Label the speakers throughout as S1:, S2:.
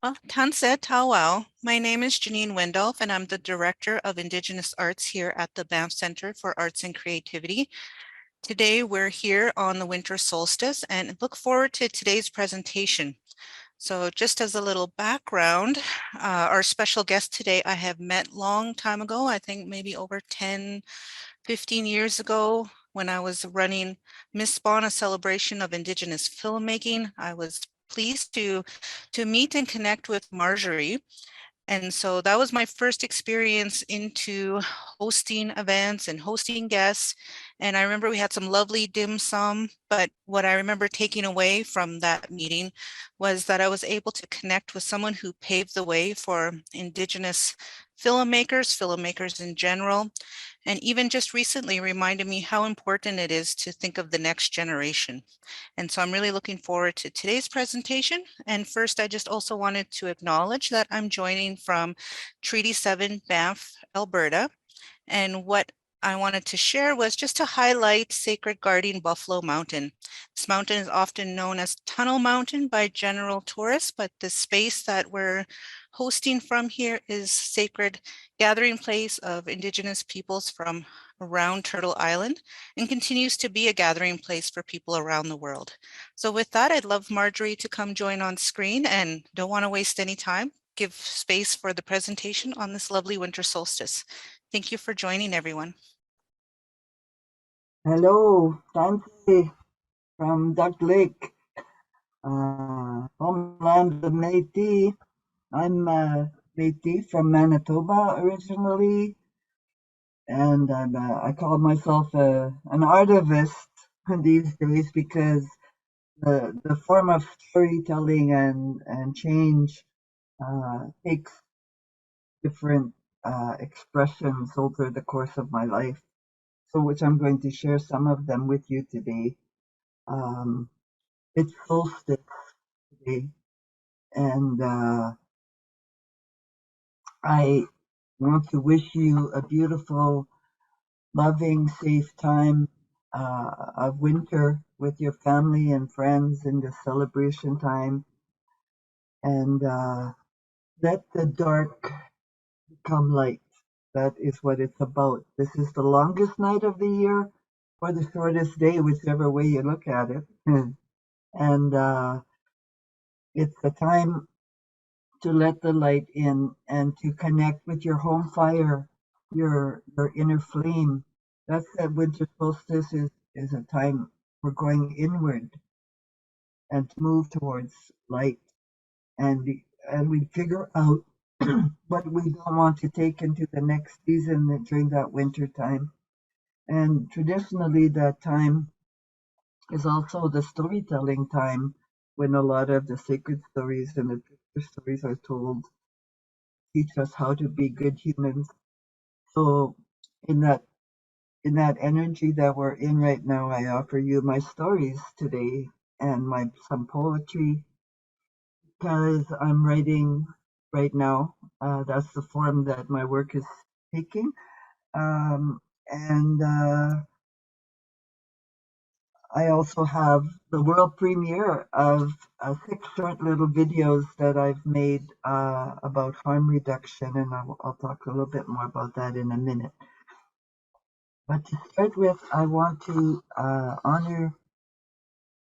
S1: Tanse Tawau. My name is Janine Windolph, and I'm the Director of Indigenous Arts here at the Banff Centre for Arts and Creativity. Today, we're here on the winter solstice and look forward to today's presentation. So just as a little background, our special guest today I have met long time ago, I think maybe over 10, 15 years ago when I was running Miss Spawn, a celebration of Indigenous filmmaking. I was pleased to meet and connect with Marjorie. And so that was my first experience into hosting events and hosting guests. And I remember we had some lovely dim sum, but what I remember taking away from that meeting was that I was able to connect with someone who paved the way for Indigenous filmmakers in general, and even just recently reminded me how important it is to think of the next generation. And so I'm really looking forward to today's presentation. And first, I just also wanted to acknowledge that I'm joining from Treaty 7, Banff, Alberta. And what I wanted to share was just to highlight Sacred Guardian Buffalo Mountain. This mountain is often known as Tunnel Mountain by general tourists, but the space that we're hosting from here is sacred gathering place of Indigenous peoples from around Turtle Island and continues to be a gathering place for people around the world. So with that, I'd love Marjorie to come join on screen and don't want to waste any time. Give space for the presentation on this lovely winter solstice. Thank you for joining, everyone.
S2: Hello, Nancy from Duck Lake, Homeland of Métis. I'm Métis from Manitoba originally, and I call myself an artivist these days because the form of storytelling and change takes different expressions over the course of my life. So, which I'm going to share some of them with you today. Um, it's solstice today, and I want to wish you a beautiful, loving, safe time of winter with your family and friends in the celebration time, and let the dark become light. That is what it's about. This is the longest night of the year or the shortest day, whichever way you look at it. And it's a time to let the light in and to connect with your home fire, your inner flame. That's that winter solstice is a time we're going inward and to move towards light, and we figure out what we don't want to take into the next season during that winter time. And traditionally that time is also the storytelling time when a lot of the sacred stories and the picture stories are told, teach us how to be good humans. So in that energy that we're in right now, I offer you my stories today and my some poetry because I'm writing right now. That's the form that my work is taking. And I also have the world premiere of 6 short little videos that I've made about harm reduction, and I'll talk a little bit more about that in a minute. But to start with, I want to honor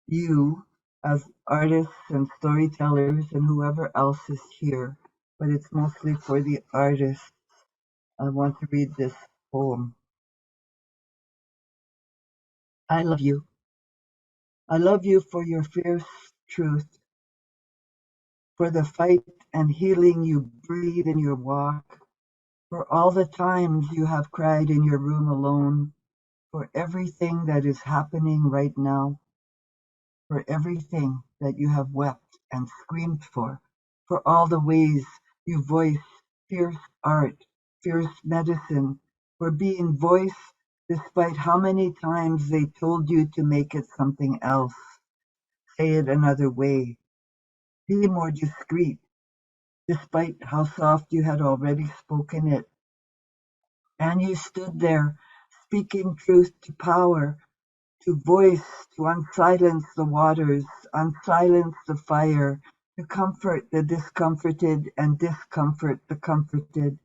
S2: you as artists and storytellers and whoever else is here, but it's mostly for the artists. I want to read this poem. I love you. I love you for your fierce truth, for the fight and healing you breathe in your walk, for all the times you have cried in your room alone, for everything that is happening right now, for everything that you have wept and screamed for all the ways you voice fierce art, fierce medicine, for being voice despite how many times they told you to make it something else. Say it another way. Be more discreet, despite how soft you had already spoken it. And you stood there, speaking truth to power, to voice, to unsilence the waters, unsilence the fire, to comfort the discomforted and discomfort the comforted.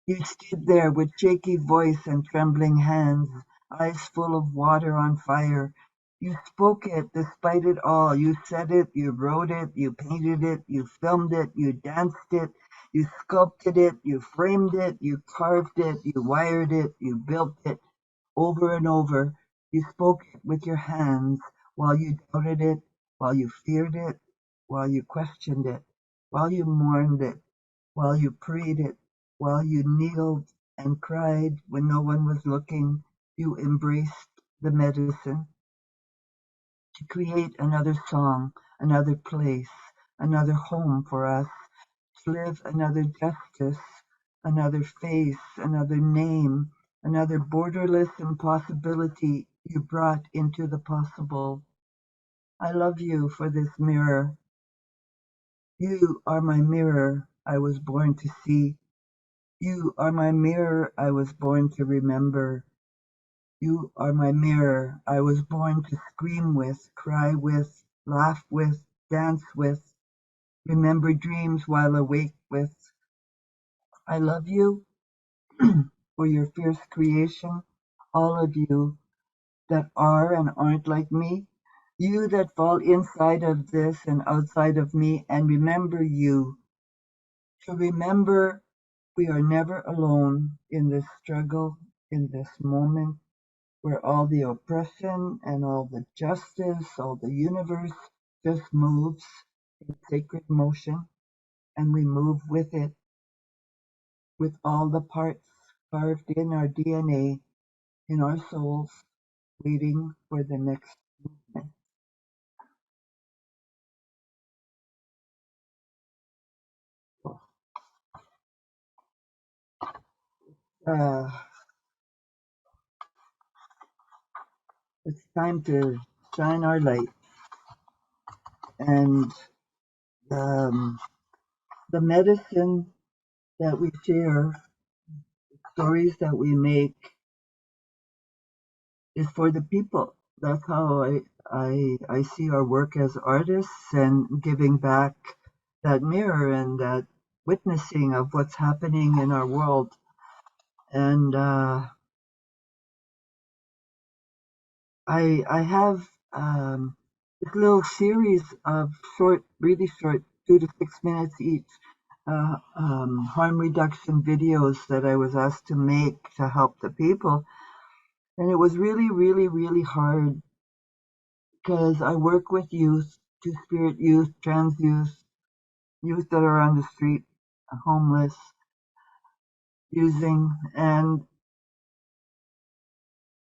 S2: You stood there with shaky voice and trembling hands, eyes full of water on fire. You spoke it despite it all. You said it, you wrote it, you painted it, you filmed it, you danced it, you sculpted it, you framed it, you carved it, you wired it, you built it over and over. You spoke it with your hands while you doubted it, while you feared it, while you questioned it, while you mourned it, while you prayed it, while you kneeled and cried when no one was looking. You embraced the medicine to create another song, another place, another home for us, to live another justice, another face, another name, another borderless impossibility you brought into the possible. I love you for this mirror. You are my mirror I was born to see. You are my mirror I was born to remember. You are my mirror I was born to scream with, cry with, laugh with, dance with, remember dreams while awake with. I love you for your fierce creation, all of you that are and aren't like me, you that fall inside of this and outside of me, and remember you, to remember we are never alone in this struggle, in this moment where all the oppression and all the justice, all the universe just moves in sacred motion, and we move with it, with all the parts carved in our DNA, in our souls, waiting for the next movement. Uh, it's time to shine our light, and um, the medicine that we share, stories that we make, is for the people. That's how I see our work as artists, and giving back that mirror and that witnessing of what's happening in our world. And I have this little series of short, really short, 2 to 6 minutes each, harm reduction videos that I was asked to make to help the people. And it was really, really, really hard because I work with youth, two-spirit youth, trans youth, youth that are on the street, homeless, using, and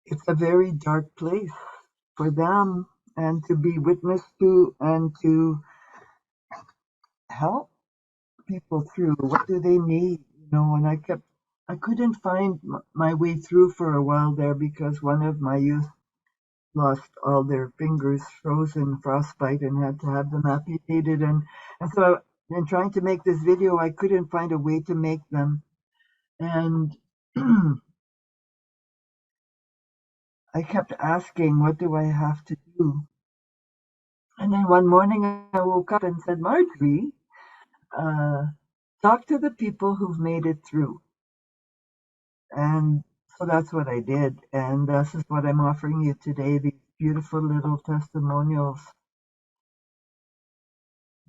S2: it's a very dark place for them, and to be witness to and to help people through. What do they need? And I couldn't find my way through for a while there because one of my youth lost all their fingers frozen, frostbite, and had to have them amputated. And so, in trying to make this video, I couldn't find a way to make them. And I kept asking, what do I have to do? And then one morning I woke up and said, Marjorie, uh, talk to the people who've made it through. And so that's what I did. And this is what I'm offering you today, these beautiful little testimonials.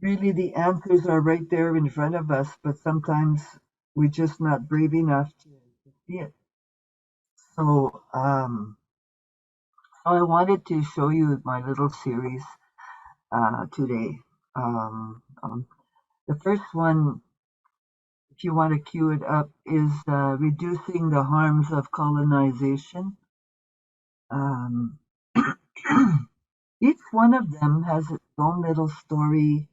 S2: Really, the answers are right there in front of us, but sometimes we're just not brave enough to see it. So, I wanted to show you my little series today. The first one, if you want to cue it up, is reducing the harms of colonization. Um, each one of them has its own little story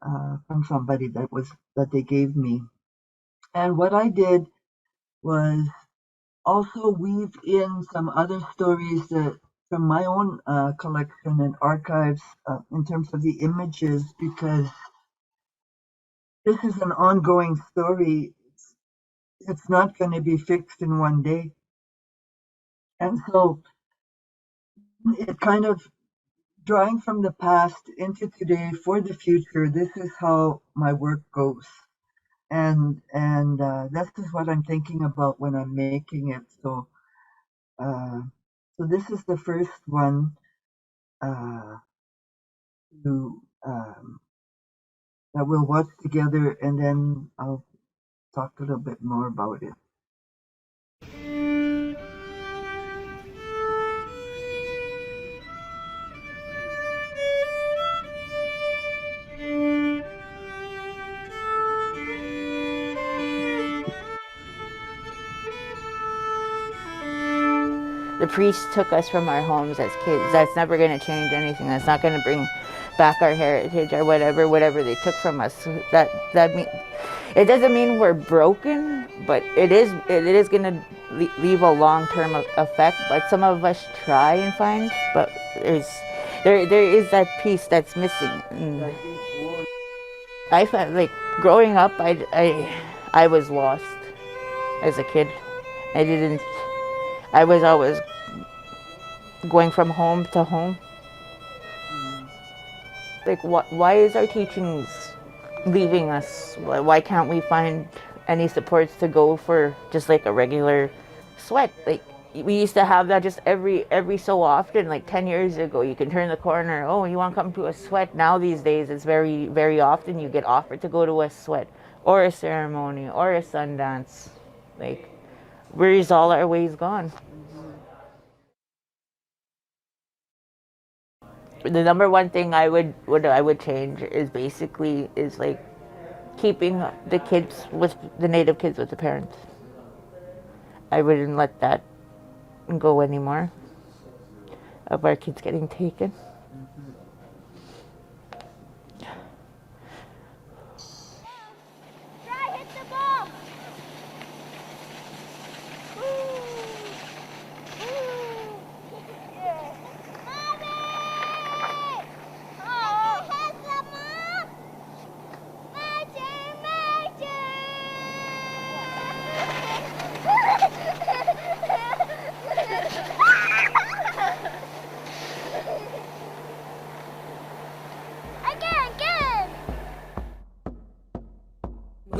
S2: from somebody that they gave me. And what I did was also weave in some other stories that from my own collection and archives in terms of the images, because this is an ongoing story. It's not going to be fixed in one day. And so it kind of drawing from the past into today for the future. This is how my work goes, and this is what I'm thinking about when I'm making it. Uh, so this is the first one uh, to that we'll watch together, and then I'll talk a little bit more about it.
S3: The priest took us from our homes as kids. That's never going to change anything. That's not going to bring back our heritage or whatever they took from us. It doesn't mean we're broken, but it is going to leave a long-term effect. But some of us try and find, but there is that piece that's missing. And I felt like growing up, I was lost as a kid. I was always going from home to home. Like, why is our teachings leaving us? Why can't we find any supports to go for just like a regular sweat? Like, we used to have that just every so often, like 10 years ago. You can turn the corner, oh, you want to come to a sweat? Now these days, it's very often you get offered to go to a sweat or a ceremony or a Sundance. Like, where's all our ways gone? The number one thing I would change is like keeping the kids with the native kids with the parents. I wouldn't let that go anymore, of our kids getting taken.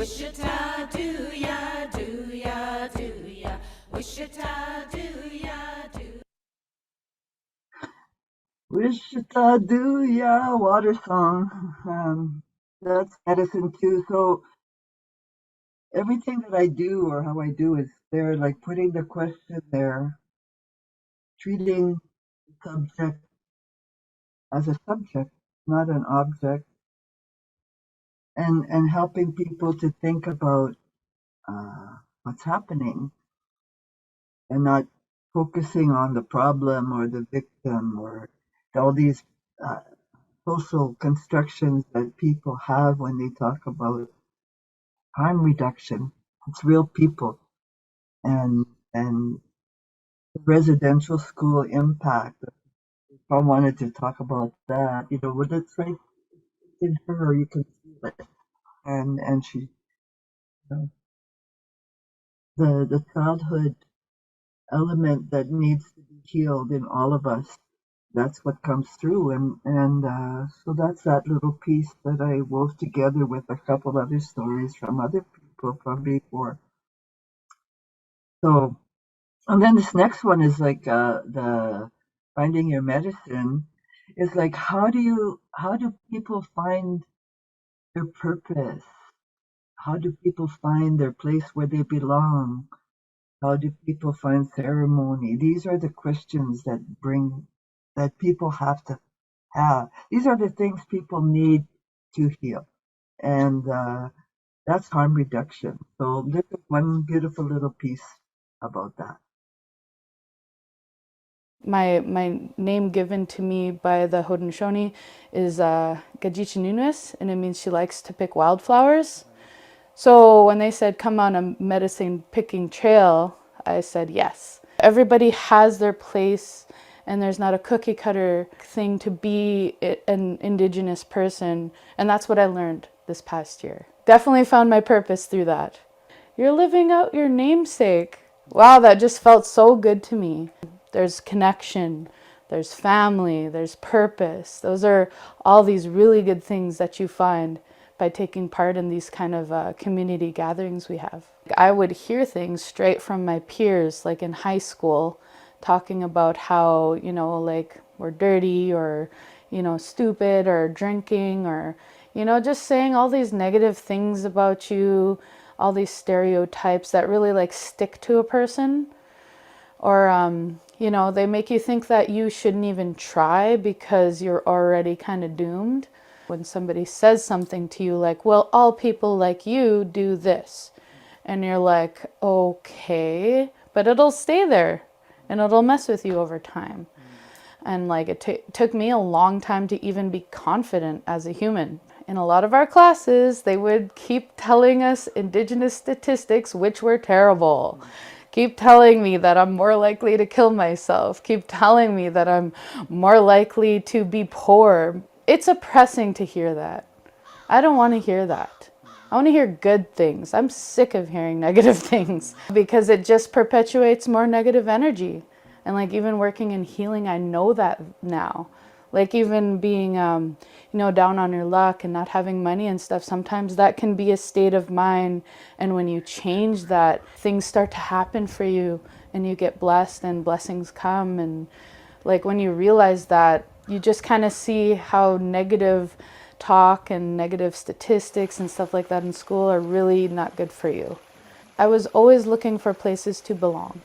S4: Wishita do ya, do ya, do ya. Wishita do ya, do.
S2: Wishita do ya, water song. That's medicine too. So everything that I do or how I do is there, like putting the question there, treating the subject as a subject, not an object, and helping people to think about what's happening and not focusing on the problem or the victim or all these uh, social constructions that people have when they talk about harm reduction. It's real people and and residential school impact. If I wanted to talk about that, what it's right in her, you can feel it, and she, the childhood element that needs to be healed in all of us. That's what comes through, and so that's that little piece that I wove together with a couple other stories from other people from before. So, and then this next one is like the finding your medicine is like how do people find their purpose? How do people find their place where they belong? How do people find ceremony? These are the questions that people have to have. These are the things people need to heal. And that's harm reduction. So this is one beautiful little piece about that.
S5: My name given to me by the Haudenosaunee is Gajichinunas, and it means she likes to pick wildflowers. So when they said come on a medicine picking trail, I said yes. Everybody has their place, and there's not a cookie cutter thing to be an Indigenous person, and that's what I learned this past year. Definitely found my purpose through that. You're living out your namesake. Wow, that just felt so good to me. There's connection, there's family, there's purpose. Those are all these really good things that you find by taking part in these kind of community gatherings we have. I would hear things straight from my peers, like in high school, talking about how, you know, like we're dirty or, you know, stupid or drinking or, you know, just saying all these negative things about you, all these stereotypes that really like stick to a person. Or, you know, they make you think that you shouldn't even try because you're already kind of doomed. When somebody says something to you like, well, all people like you do this. And you're like, okay, but it'll stay there and it'll mess with you over time. And like it took me a long time to even be confident as a human. In a lot of our classes, they would keep telling us Indigenous statistics, which were terrible. Keep telling me that I'm more likely to kill myself. Keep telling me that I'm more likely to be poor. It's oppressing to hear that. I don't want to hear that. I want to hear good things. I'm sick of hearing negative things because it just perpetuates more negative energy. And like even working in healing, I know that now. Like even being, you know, down on your luck and not having money and stuff, sometimes that can be a state of mind. And when you change that, things start to happen for you and you get blessed and blessings come. And like when you realize that, you just kind of see how negative talk and negative statistics and stuff like that in school are really not good for you. I was always looking for places to belong.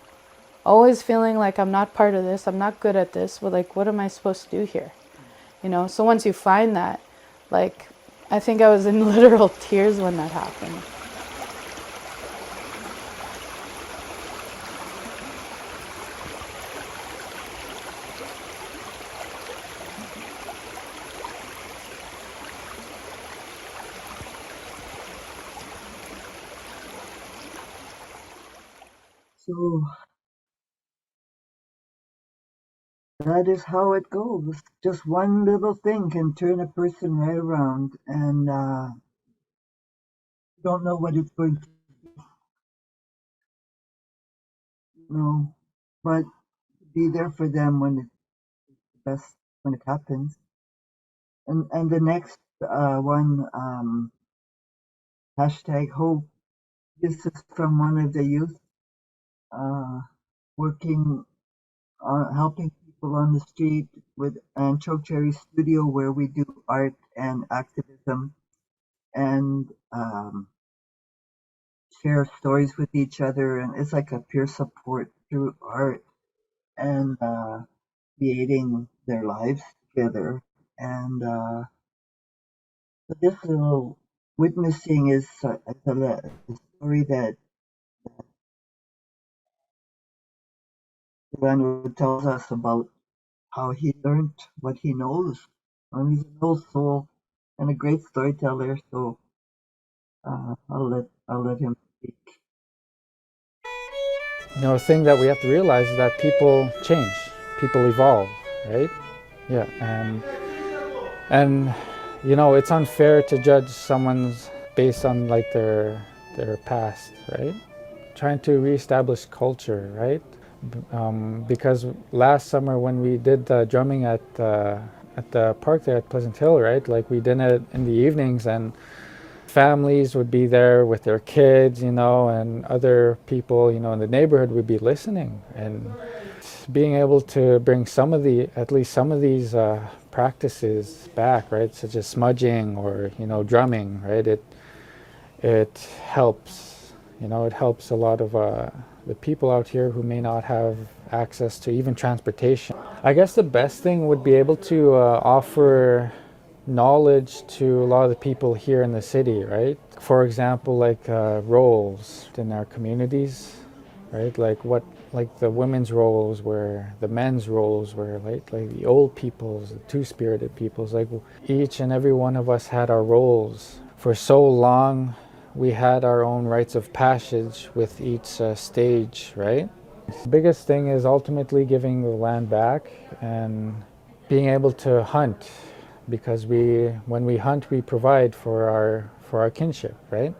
S5: Always feeling like I'm not part of this, I'm not good at this, but like what am I supposed to do here? You know, so once you find that, like I think I was in literal tears when that happened.
S2: So that is how it goes. Just one little thing can turn a person right around, and you don't know what it's going to know, but be there for them when it's best when it happens. And the next one, hashtag hope. This is from one of the youth uh, working helping people on the street with Choke Cherry Studio, where we do art and activism and share stories with each other. And it's like a peer support through art and creating their lives together. And this little witnessing is a story that Delano tells us about how he learned what he knows. He's an old soul and a great storyteller, so I'll let him speak.
S6: You know, a thing that we have to realize is that people change, people evolve, right? Yeah, and you know, it's unfair to judge someone's based on like their past, right? Trying to reestablish culture, right? Because last summer when we did the drumming at the park there at Pleasant Hill, right? Like we did it in the evenings, and families would be there with their kids, you know, and other people, you know, in the neighborhood would be listening, and being able to bring at least some of these practices back, right? Such as smudging or, you know, drumming, right? It helps, you know, it helps a lot of the people out here who may not have access to even transportation. I guess the best thing would be able to offer knowledge to a lot of the people here in the city, right? For example, like roles in our communities, right? Like the women's roles were, the men's roles were, like the old peoples, the two-spirited peoples. Like each and every one of us had our roles. For so long, we had our own rites of passage with each stage, right? The biggest thing is ultimately giving the land back and being able to hunt, because when we hunt, we provide for our kinship, right?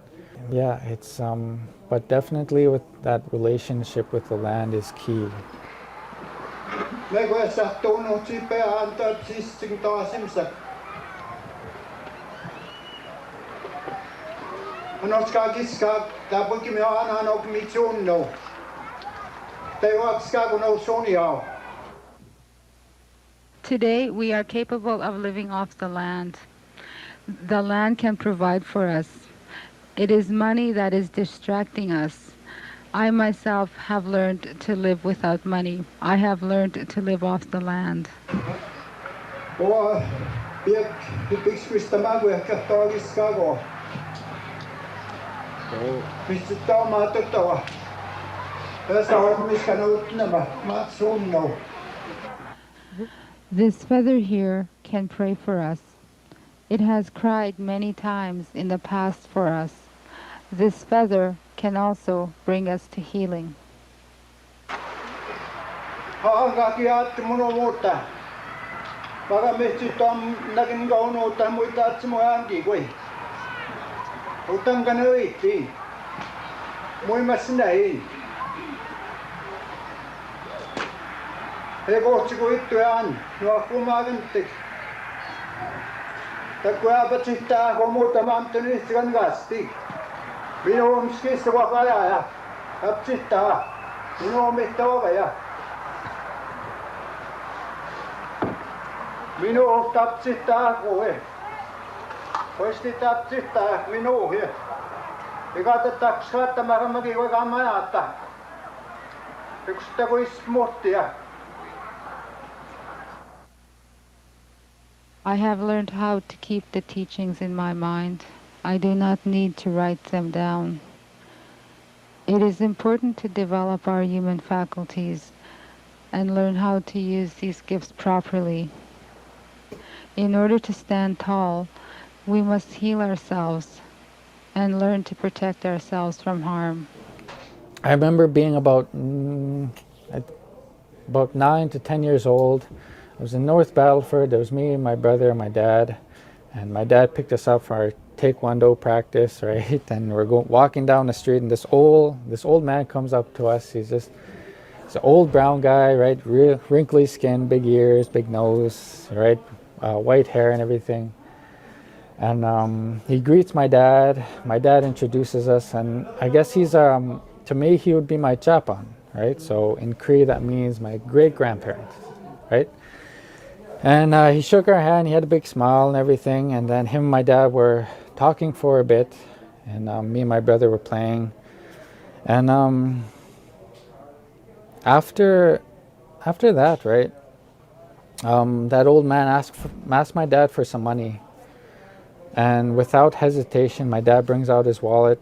S6: Yeah, it's but definitely with that relationship with the land is key.
S7: Me koe sattuu no sipe antaa sisting taasimsa. Anoska kiska tapuki me ana no mitsunno. Te wakska kuno sonia.
S8: Today, we are capable of living off the land. The land can provide for us. It is money that is distracting us. I myself have learned to live without money. I have learned to live off the land.
S7: O piek pikskuista mague kattolis kago. Mistä tama totoa. Tässä on miskä nuutnema matsunno.
S8: This feather here can pray for us. It has cried many times in the past for us. This feather can also bring us to healing.
S7: Haangaki aatti mun muuta. Paga mesti tom nakin kauno ta muita atsimo anki koi. Utang kana itti. Mui masnai. He kohti ku ittuaan, nuo kumagentik. Ta kuapa tsittaa ko muuta mamtuni istikan gasti. Minu omskista wakaja ja apsittaa. Minu omitta wakaja. Minu tapsittaa koe. Koisti tapsittaa minu he. Ikata takskatta maramaki koi kammajatta. Yksistä kois muhtia.
S8: I have learned how to keep the teachings in my mind. I do not need to write them down. It is important to develop our human faculties and learn how to use these gifts properly. In order to stand tall, we must heal ourselves and learn to protect ourselves from harm.
S6: I remember being about 9 to 10 years old. I was in North Battleford. There was me, my brother, and my dad. And my dad picked us up for our taekwondo practice, right? And we're walking down the street, and this old man comes up to us. He's an old brown guy, right? Real wrinkly skin, big ears, big nose, right? White hair and everything. And he greets my dad. My dad introduces us, and I guess he's to me he would be my chapan, right? So in Cree that means my great grandparents, right? And he shook our hand. He had a big smile and everything. And then him and my dad were talking for a bit. And me and my brother were playing. And after that, right, that old man asked my dad for some money. And without hesitation, my dad brings out his wallet.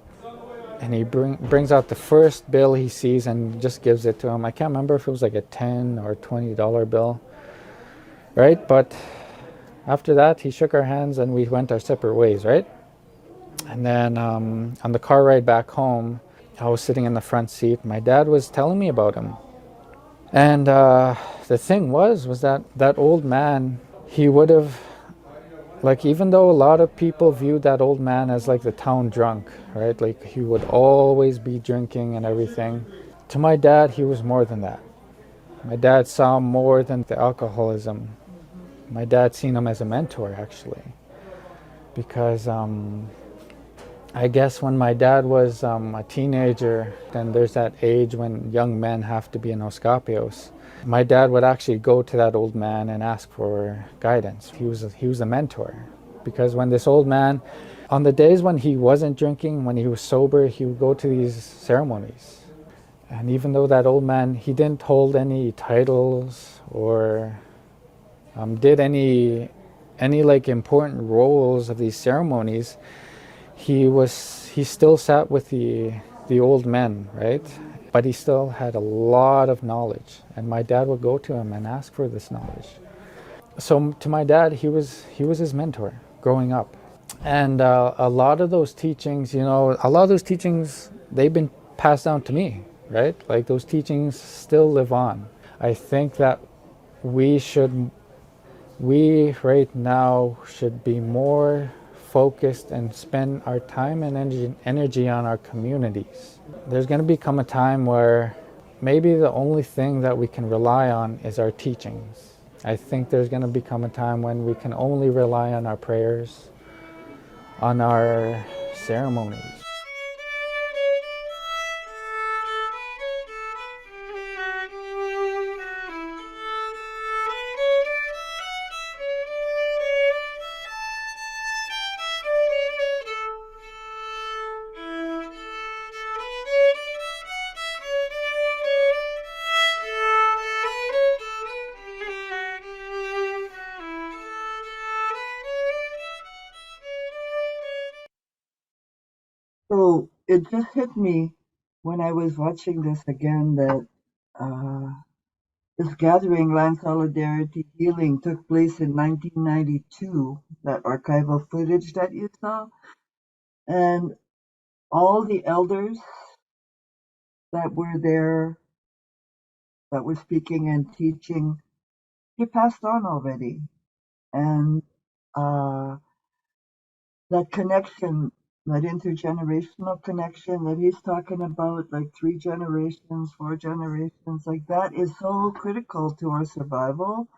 S6: And he brings out the first bill he sees and just gives it to him. I can't remember if it was like a $10 or $20 bill. Right, but after that, he shook our hands and we went our separate ways, right? And then on the car ride back home, I was sitting in the front seat. My dad was telling me about him. And the thing was that old man, he would have, like, even though a lot of people viewed that old man as like the town drunk, right? Like he would always be drinking and everything. To my dad, he was more than that. My dad saw more than the alcoholism. My dad seen him as a mentor, actually, because I guess when my dad was a teenager, and there's that age when young men have to be in Oskapios, my dad would actually go to that old man and ask for guidance. He was a mentor, because when this old man, on the days when he wasn't drinking, when he was sober, he would go to these ceremonies. And even though that old man, he didn't hold any titles or did any like important roles of these ceremonies, he still sat with the old men, right? But he still had a lot of knowledge, and my dad would go to him and ask for this knowledge. So to my dad, he was his mentor growing up, and a lot of those teachings, they've been passed down to me, right? Like those teachings still live on. I think that we right now should be more focused and spend our time and energy on our communities. There's going to become a time where maybe the only thing that we can rely on is our teachings. I think there's going to become a time when we can only rely on our prayers, on our ceremonies.
S2: So it just hit me when I was watching this again that uh, this gathering, Land Solidarity Healing, took place in 1992, that archival footage that you saw. And all the elders that were there, that were speaking and teaching, they passed on already. And uh, that connection, that intergenerational connection that he's talking about, like 3 generations, 4 generations, like that is so critical to our survival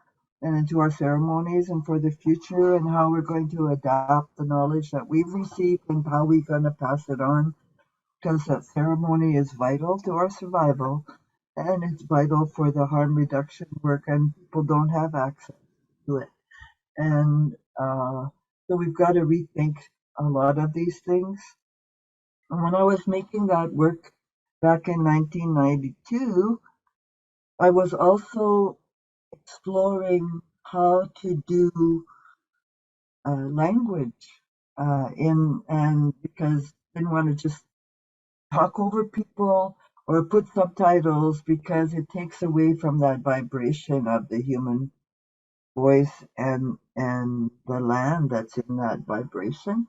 S2: and to our ceremonies and for the future and how we're going to adapt the knowledge that we've received and how we're going to pass it on, because that ceremony is vital to our survival and it's vital for the harm reduction work, and people don't have access to it. And so we've got to rethink a lot of these things. And when I was making that work back in 1992, I was also exploring how to do language and because I didn't want to just talk over people or put subtitles, because it takes away from that vibration of the human voice and the land that's in that vibration.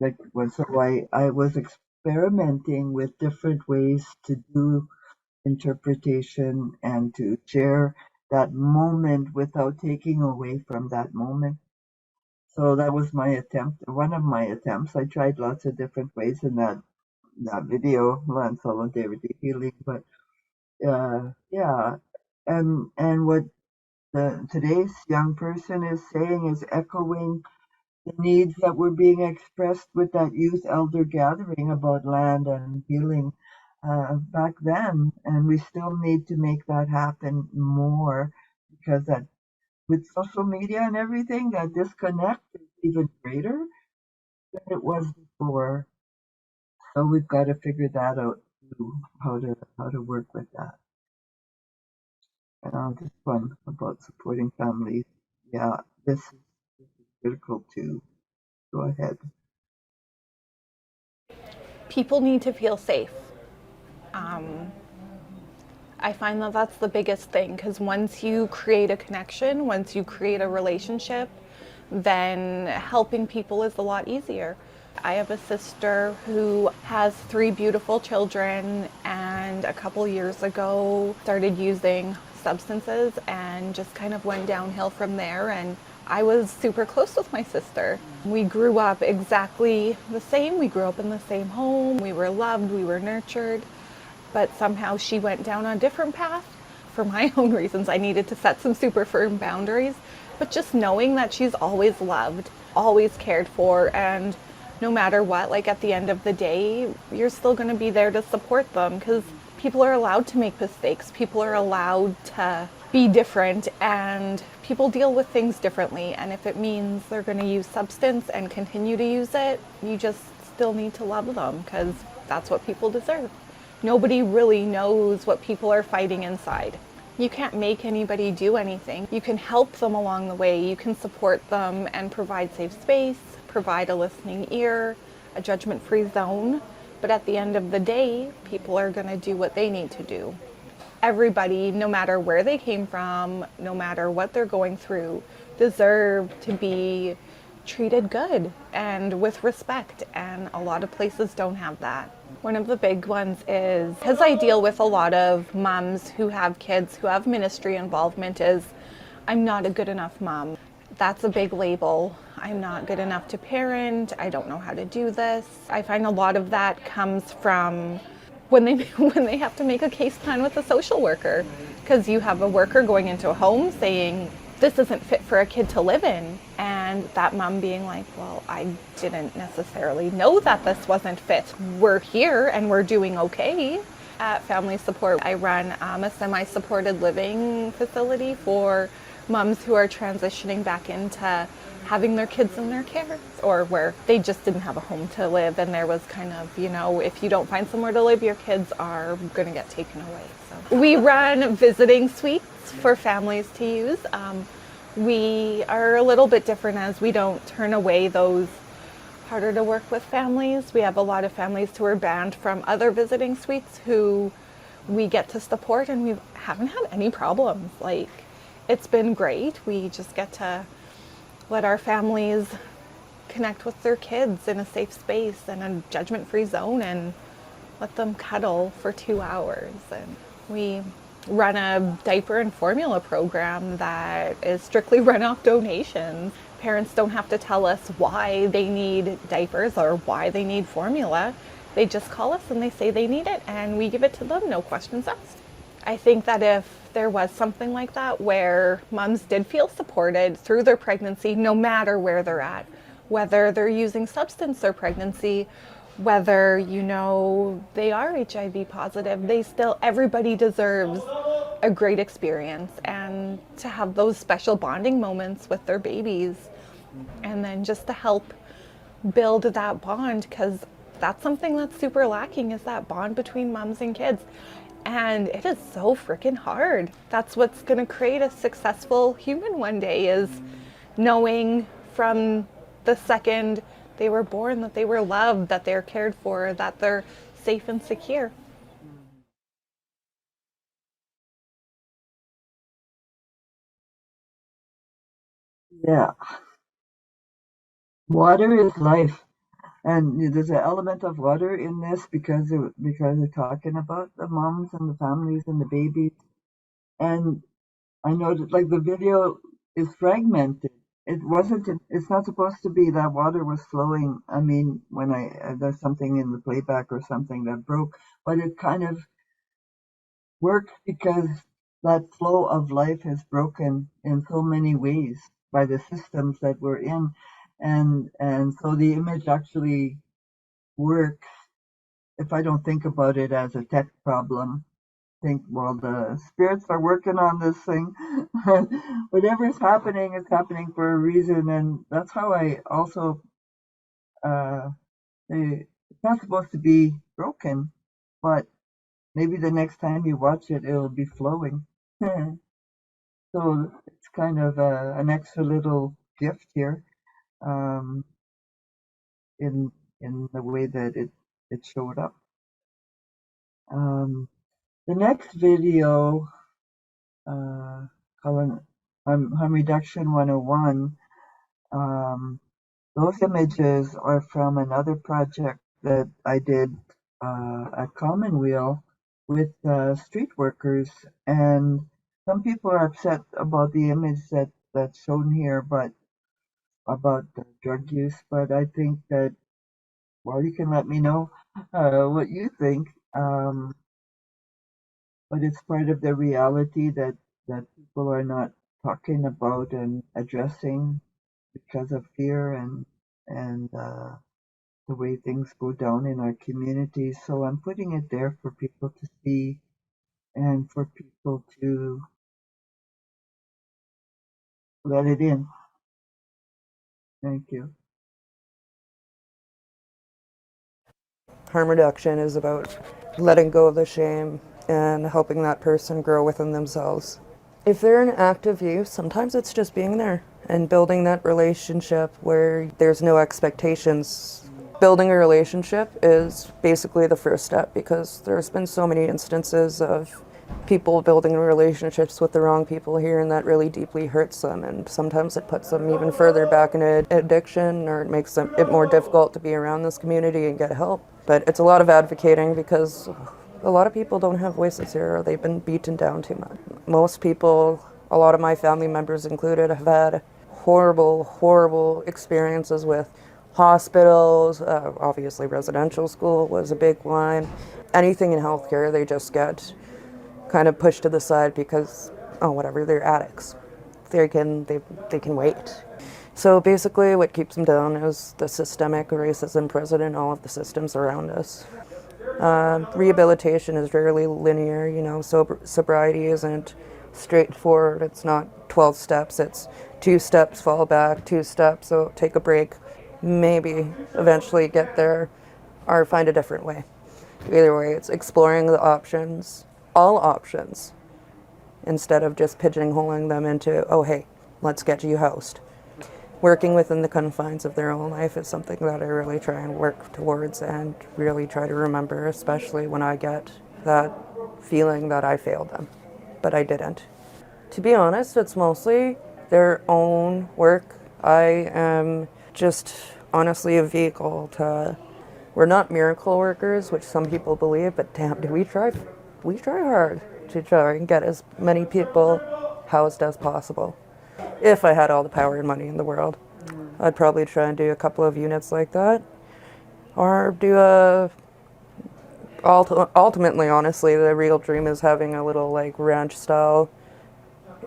S2: Like so I was experimenting with different ways to do interpretation and to share that moment without taking away from that moment. So that was my attempt, one of my attempts. I tried lots of different ways in that video, Land Solidarity Healing, but yeah, and what today's young person is saying is echoing the needs that were being expressed with that youth elder gathering about land and healing back then. And we still need to make that happen more, because that with social media and everything, that disconnect is even greater than it was before. So we've got to figure that out too, how to work with that. This one about supporting families. Yeah, this is critical too. Go ahead.
S9: People need to feel safe. I find that that's the biggest thing, because once you create a connection, once you create a relationship, then helping people is a lot easier. I have a sister who has 3 beautiful children, and a couple years ago started using substances and just kind of went downhill from there. And I was super close with my sister. We grew up exactly the same. We grew up in the same home. We were loved, we were nurtured, but somehow she went down a different path. For my own reasons, I needed to set some super firm boundaries, but just knowing that she's always loved, always cared for, and no matter what, like at the end of the day, you're still going to be there to support them, because people are allowed to make mistakes. People are allowed to be different, and people deal with things differently. And if it means they're going to use substance and continue to use it, you just still need to love them, because that's what people deserve. Nobody really knows what people are fighting inside. You can't make anybody do anything. You can help them along the way. You can support them and provide safe space, provide a listening ear, a judgment-free zone. But at the end of the day, people are going to do what they need to do. Everybody, no matter where they came from, no matter what they're going through, deserve to be treated good and with respect, and a lot of places don't have that. One of the big ones is, because I deal with a lot of moms who have kids who have ministry involvement, is I'm not a good enough mom. That's a big label. I'm not good enough to parent. I don't know how to do this. I find a lot of that comes from when they when they have to make a case plan with a social worker, because you have a worker going into a home saying this isn't fit for a kid to live in, and that mom being like, well, I didn't necessarily know that this wasn't fit. We're here and we're doing okay. At Family Support, I run a semi-supported living facility for moms who are transitioning back into having their kids in their care, or where they just didn't have a home to live, and there was kind of, you know, if you don't find somewhere to live, your kids are going to get taken away. So we run visiting suites for families to use. We are a little bit different, as we don't turn away those harder to work with families. We have a lot of families who are banned from other visiting suites who we get to support, and we haven't had any problems. Like, it's been great. We just get to let our families connect with their kids in a safe space and a judgment-free zone, and let them cuddle for 2 hours. And we run a diaper and formula program that is strictly run off donations. Parents don't have to tell us why they need diapers or why they need formula. They just call us and they say they need it, and we give it to them, no questions asked. I think that if there was something like that where moms did feel supported through their pregnancy, no matter where they're at, whether they're using substance or pregnancy, whether, you know, they are HIV positive, everybody deserves a great experience, and to have those special bonding moments with their babies, and then just to help build that bond, because that's something that's super lacking, is that bond between moms and kids. And it is so freaking hard. That's what's going to create a successful human one day, is knowing from the second they were born that they were loved, that they're cared for, that they're safe and secure.
S2: Yeah. Water is life. And there's an element of water in this because we're talking about the moms and the families and the babies. And I know that, like, the video is fragmented. It's not supposed to be that water was flowing. I mean, when there's something in the playback or something that broke, but it kind of works because that flow of life is broken in so many ways by the systems that we're in. And so the image actually works if I don't think about it as a tech problem. Think, well, the spirits are working on this thing. Whatever's happening is happening for a reason, and that's how I also. It's not supposed to be broken, but maybe the next time you watch it, it'll be flowing. So it's kind of an extra little gift here, um, in the way that it showed up. The next video, harm reduction 101, those images are from another project that I did at Commonweal with street workers, and some people are upset about the image that's shown here, but about the drug use. But I think that, well, you can let me know what you think. But it's part of the reality that people are not talking about and addressing because of fear and the way things go down in our communities. So I'm putting it there for people to see and for people to let it in. Thank you.
S10: Harm reduction is about letting go of the shame and helping that person grow within themselves. If they're in active use, sometimes it's just being there and building that relationship where there's no expectations. Building a relationship is basically the first step, because there's been so many instances of people building relationships with the wrong people here, and that really deeply hurts them, and sometimes it puts them even further back into addiction, or it makes it more difficult to be around this community and get help. But it's a lot of advocating, because a lot of people don't have voices here, or they've been beaten down too much. Most people, a lot of my family members included, have had horrible experiences with Hospitals, obviously residential school was a big one. Anything in healthcare, they just get kind of pushed to the side because, oh, whatever, they're addicts. They can wait. So basically what keeps them down is the systemic racism present in all of the systems around us. Rehabilitation is rarely linear, you know, sobriety isn't straightforward. It's not 12 steps, it's 2 steps, fall back, 2 steps, so take a break, maybe eventually get there or find a different way. Either way, it's exploring the options, all options, instead of just pigeonholing them into, oh, hey, let's get you housed. Working within the confines of their own life is something that I really try and work towards and really try to remember, especially when I get that feeling that I failed them, but I didn't. To be honest, it's mostly their own work. I am just honestly a vehicle to, we're not miracle workers, which some people believe, but damn, do we try hard to try and get as many people housed as possible. If I had all the power and money in the world, I'd probably try and do a couple of units like that, or do ultimately, honestly, the real dream is having a little like ranch style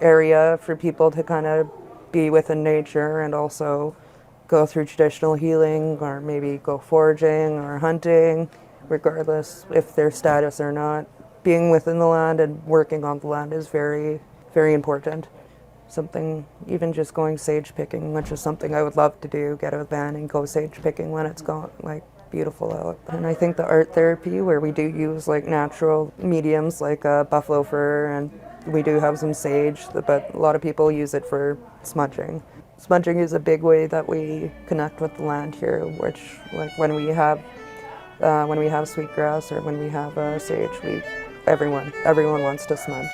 S10: area for people to kind of be within nature and also go through traditional healing, or maybe go foraging or hunting, regardless if their status or not. Being within the land and working on the land is very, very important. Something, even just going sage picking, which is something I would love to do, get a van and go sage picking when it's gone, like beautiful out. And I think the art therapy, where we do use like natural mediums like buffalo fur, and we do have some sage, but a lot of people use it for smudging. Smudging is a big way that we connect with the land here, which like when we have sweetgrass or when we have sage, everyone wants to smudge.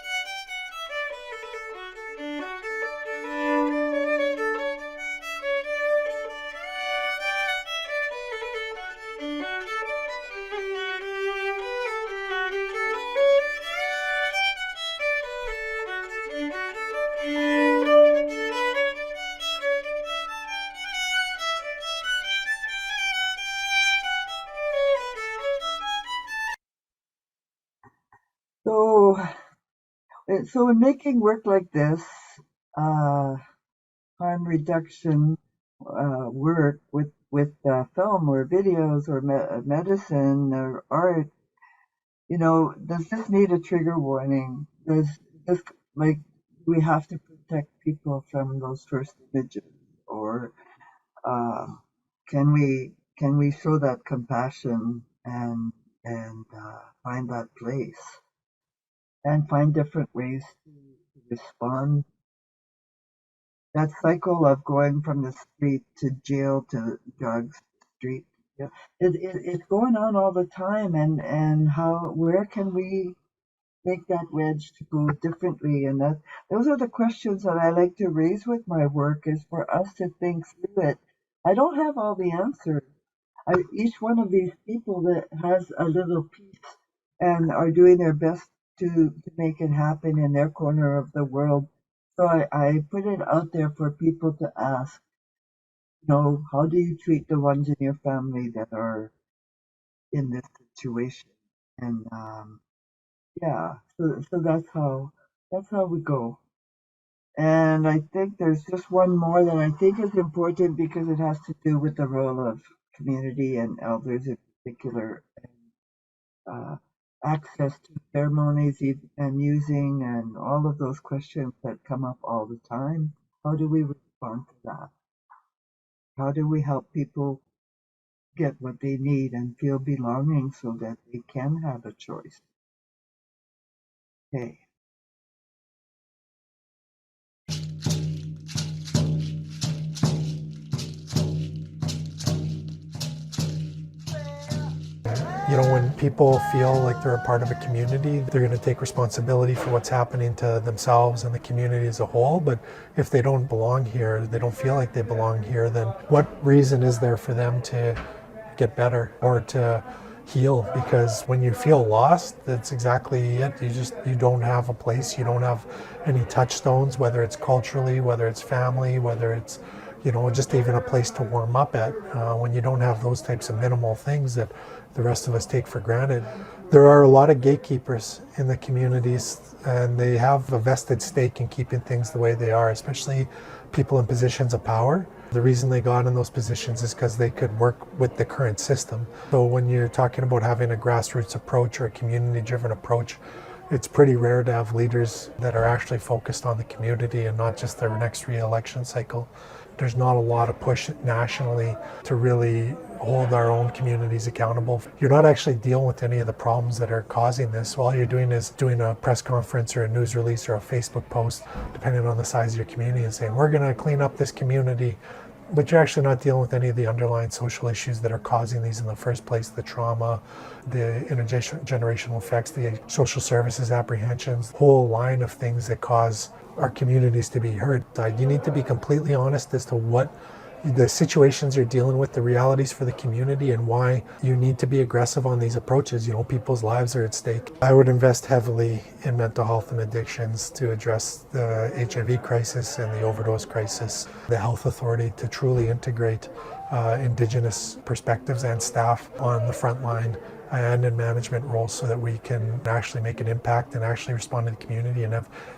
S2: So in making work like this, harm reduction work with film or videos or medicine or art, you know, does this need a trigger warning? Does this, like, we have to protect people from those first images, or can we show that compassion and find that place and find different ways to respond? That cycle of going from the street to jail to drugs, street, yeah, it's going on all the time, and where can we make that wedge to go differently? And those are the questions that I like to raise with my work, is for us to think through it. I don't have all the answers. Each one of these people that has a little piece and are doing their best to make it happen in their corner of the world. So I put it out there for people to ask, you know, how do you treat the ones in your family that are in this situation? And yeah, so that's how we go. And I think there's just one more that I think is important, because it has to do with the role of community and elders in particular, and access to ceremonies and using, and all of those questions that come up all the time. How do we respond to that? How do we help people get what they need and feel belonging so that they can have a choice? Okay.
S11: You know, when people feel like they're a part of a community, they're going to take responsibility for what's happening to themselves and the community as a whole. But if they don't belong here, they don't feel like they belong here, then what reason is there for them to get better or to heal? Because when you feel lost, that's exactly it. You don't have a place, you don't have any touchstones, whether it's culturally, whether it's family, whether it's just even a place to warm up at when you don't have those types of minimal things that the rest of us take for granted. There are a lot of gatekeepers in the communities, and they have a vested stake in keeping things the way they are, especially people in positions of power. The reason they got in those positions is because they could work with the current system. So when you're talking about having a grassroots approach or a community-driven approach, it's pretty rare to have leaders that are actually focused on the community and not just their next re-election cycle. There's not a lot of push nationally to really hold our own communities accountable. You're not actually dealing with any of the problems that are causing this. All you're doing is doing a press conference or a news release or a Facebook post, depending on the size of your community, and saying, we're going to clean up this community. But you're actually not dealing with any of the underlying social issues that are causing these in the first place, the trauma, the intergenerational effects, the social services apprehensions, whole line of things that cause our communities to be hurt. You need to be completely honest as to what the situations you're dealing with, the realities for the community, and why you need to be aggressive on these approaches. People's lives are at stake. I would invest heavily in mental health and addictions to address the HIV crisis and the overdose crisis. The health authority to truly integrate Indigenous perspectives and staff on the front line and in management roles so that we can actually make an impact and actually respond to the community and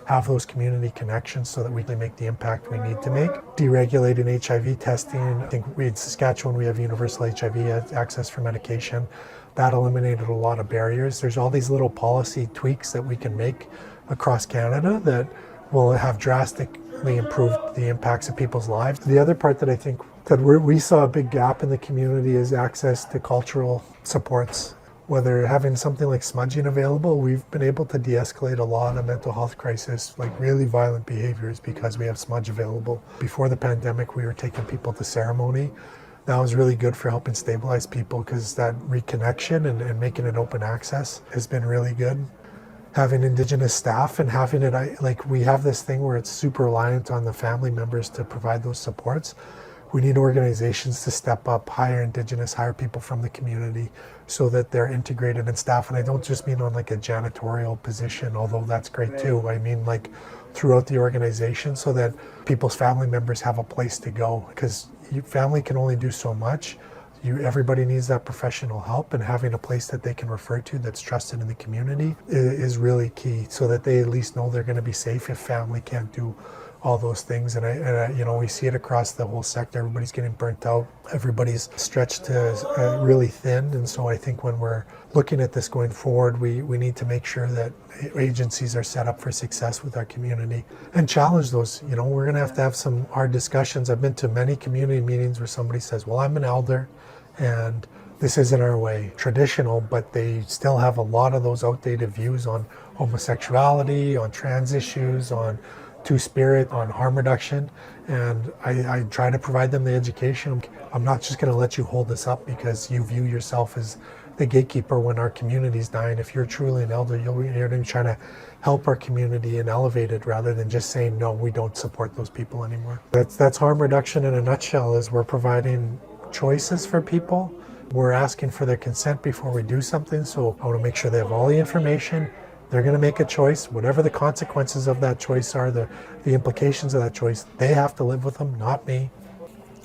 S11: have those community connections so that we can make the impact we need to make. Deregulating HIV testing. I think in Saskatchewan we have universal HIV access for medication. That eliminated a lot of barriers. There's all these little policy tweaks that we can make across Canada that will have drastically improved the impacts of people's lives. The other part that I think that we saw a big gap in the community is access to cultural supports. Whether having something like smudging available, we've been able to de-escalate a lot of mental health crisis, like really violent behaviors, because we have smudge available. Before the pandemic, we were taking people to ceremony. That was really good for helping stabilize people because that reconnection and making it open access has been really good. Having Indigenous staff and having it, like we have this thing where it's super reliant on the family members to provide those supports. We need organizations to step up, hire Indigenous, hire people from the community so that they're integrated in staff. And I don't just mean on like a janitorial position, although that's great too. I mean like throughout the organization so that people's family members have a place to go, because family can only do so much. Everybody needs that professional help, and having a place that they can refer to that's trusted in the community is really key so that they at least know they're going to be safe if family can't do all those things. And we see it across the whole sector. Everybody's getting burnt out. Everybody's stretched to really thin. And so I think when we're looking at this going forward, we need to make sure that agencies are set up for success with our community and challenge those. We're going to have some hard discussions. I've been to many community meetings where somebody says, well, I'm an elder and this isn't our way, traditional, but they still have a lot of those outdated views on homosexuality, on trans issues, on Two-Spirit, on harm reduction, and I try to provide them the education. I'm not just going to let you hold this up because you view yourself as the gatekeeper when our community's dying. If you're truly an elder, you're going to be trying to help our community and elevate it rather than just saying, no, we don't support those people anymore. That's harm reduction in a nutshell, is we're providing choices for people. We're asking for their consent before we do something, so I want to make sure they have all the information. They're going to make a choice. Whatever the consequences of that choice are, the implications of that choice, they have to live with them, not me.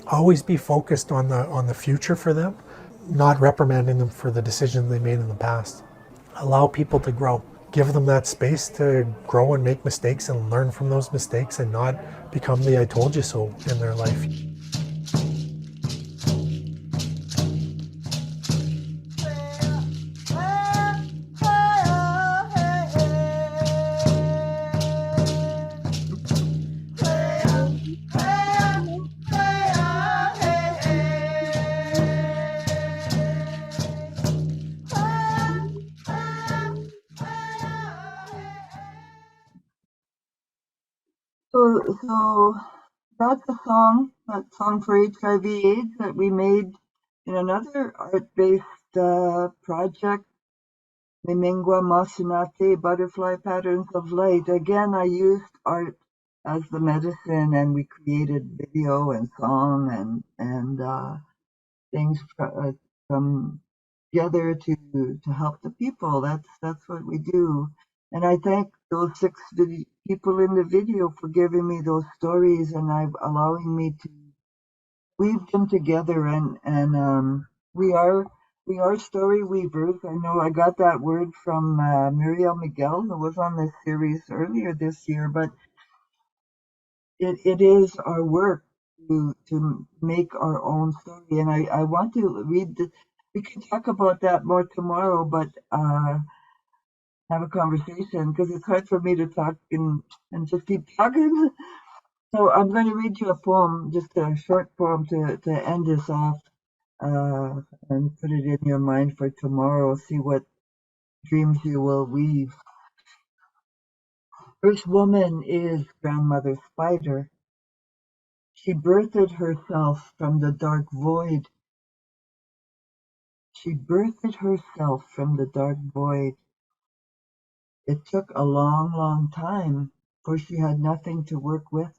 S11: Always be focused on the future for them, not reprimanding them for the decisions they made in the past. Allow people to grow. Give them that space to grow and make mistakes and learn from those mistakes and not become the I told you so in their life.
S2: So that's that song for HIV/AIDS that we made in another art-based project, Mimingwa Masunate, Butterfly Patterns of Light. Again, I used art as the medicine, and we created video and song and things from together to help the people. That's what we do. And I thank those 6 people in the video for giving me those stories and allowing me to weave them together, and we are story weavers. I know I got that word from Muriel Miguel, who was on this series earlier this year, but it is our work to make our own story. And I want to read we can talk about that more tomorrow, but have a conversation because it's hard for me to talk and just keep talking. So I'm going to read you a poem, just a short poem to end this off, and put it in your mind for tomorrow. See what dreams you will weave. First woman is Grandmother Spider. She birthed herself from the dark void. She birthed herself from the dark void. It took a long, long time, for she had nothing to work with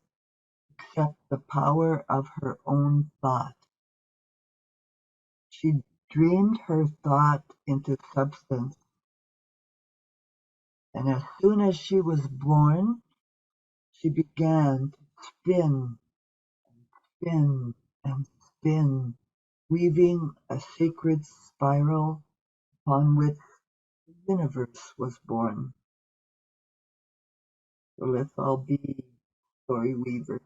S2: except the power of her own thought. She dreamed her thought into substance, and as soon as she was born, she began to spin, spin, and spin, weaving a sacred spiral upon which the universe was born. So let's all be story weavers.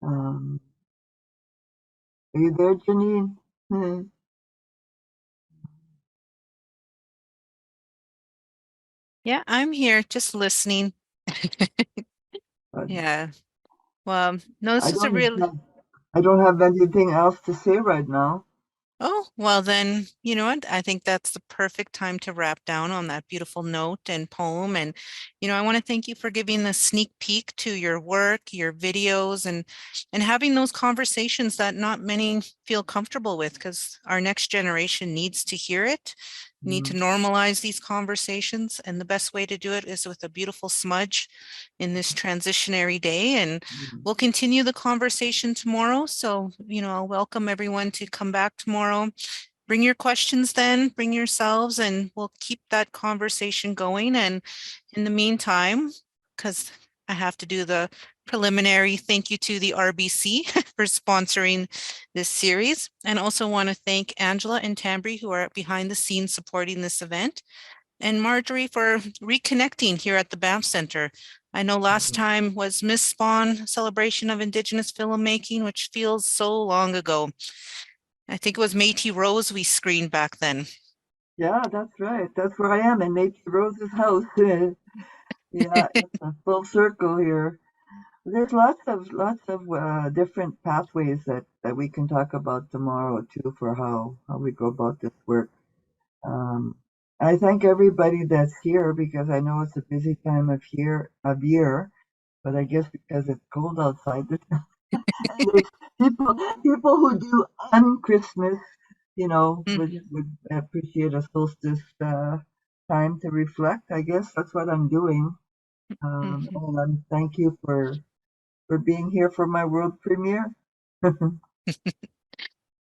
S2: Are you there, Janine?
S1: Yeah, I'm here just listening. Yeah. Well, no, this
S2: I
S1: is a
S2: don't
S1: real.
S2: have, I don't have anything else to say right now.
S1: Oh, well then, you know what? I think that's the perfect time to wrap down on that beautiful note and poem. And, I want to thank you for giving the sneak peek to your work, your videos, and having those conversations that not many feel comfortable with, because our next generation needs to hear it, need to normalize these conversations. And the best way to do it is with a beautiful smudge in this transitionary day. And we'll continue the conversation tomorrow. So, I'll welcome everyone to come back tomorrow. Bring your questions then, bring yourselves, and we'll keep that conversation going. And in the meantime, because I have to do the preliminary thank you to the RBC for sponsoring this series. And also want to thank Angela and Tambry, who are behind the scenes supporting this event, and Marjorie for reconnecting here at the Banff Centre. I know last time was Miss Spawn celebration of Indigenous filmmaking, which feels so long ago. I think it was Métis Rose we screened back then.
S2: Yeah, that's right. That's where I am in Métis Rose's house. Yeah, it's a full circle here. There's lots of different pathways that we can talk about tomorrow too for how we go about this work. I thank everybody that's here because I know it's a busy time of year, but I guess because it's cold outside, there's people who do on Christmas, would appreciate a solstice time to reflect. I guess that's what I'm doing. And thank you for being here for my world premiere.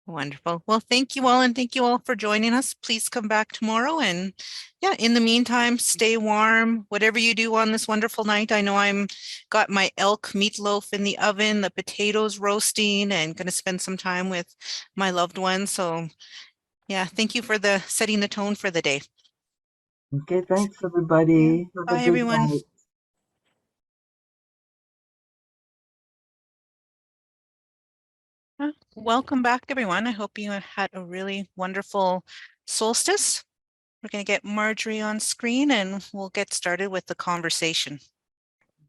S1: Wonderful. Well, thank you all, and thank you all for joining us. Please come back tomorrow. And yeah, in the meantime, stay warm, whatever you do on this wonderful night. I know I'm got my elk meatloaf in the oven, the potatoes roasting, and going to spend some time with my loved ones. So yeah, thank you for setting the tone for the day.
S2: Okay, thanks everybody. Have
S1: Bye,
S2: a good
S1: everyone.
S2: night.
S1: Welcome back, everyone. I hope you had a really wonderful solstice. We're going to get Marjorie on screen and we'll get started with the conversation.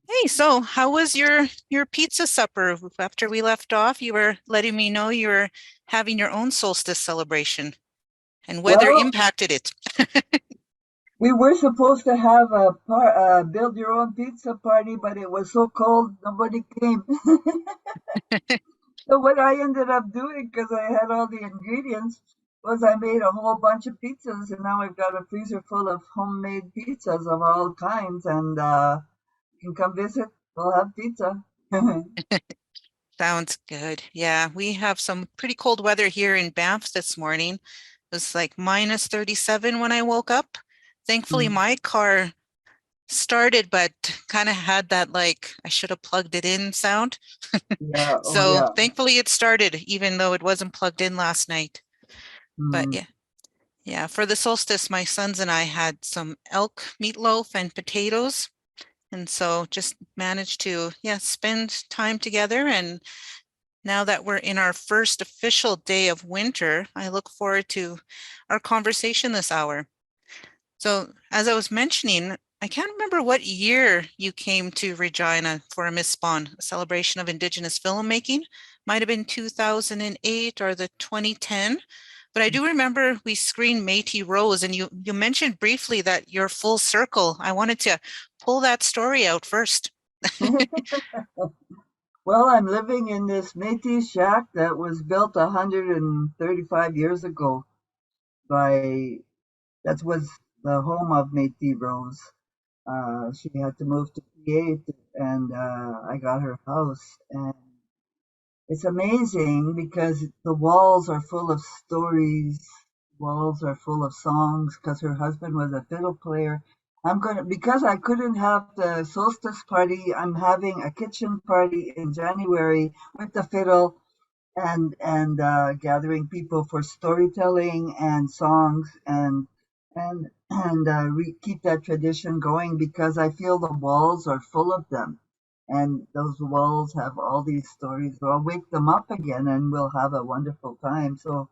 S1: Hey, so how was your pizza supper? After we left off, you were letting me know you were having your own solstice celebration and weather impacted it.
S2: We were supposed to have a build your own pizza party, but it was so cold, nobody came. So what I ended up doing, because I had all the ingredients, was I made a whole bunch of pizzas, and now I've got a freezer full of homemade pizzas of all kinds, and you can come visit. We'll have pizza.
S1: Sounds good. Yeah, we have some pretty cold weather here in Banff this morning. It was like minus 37 when I woke up. Thankfully, my car started, but kind of had that like I should have plugged it in sound.
S2: Yeah. Oh,
S1: So
S2: yeah.
S1: thankfully it started, even though it wasn't plugged in last night. But
S2: Mm.
S1: yeah, yeah. For the solstice, my sons and I had some elk meatloaf and potatoes. And so just managed to, yeah, spend time together. And now that we're in our first official day of winter, I look forward to our conversation this hour. So as I was mentioning, I can't remember what year you came to Regina for a Miss Spawn, a celebration of Indigenous filmmaking. Might have been 2008 or the 2010. But I do remember we screened Métis Rose, and you mentioned briefly that you're full circle. I wanted to pull that story out first.
S2: Well, I'm living in this Métis shack that was built 135 years ago by, that was the home of Métis Rose. She had to move to PA, and I got her house. And it's amazing because the walls are full of stories, walls are full of songs, because her husband was a fiddle player. Because I couldn't have the solstice party, I'm having a kitchen party in January with the fiddle and gathering people for storytelling and songs and keep that tradition going because I feel the walls are full of them. And those walls have all these stories. So I'll wake them up again and we'll have a wonderful time. So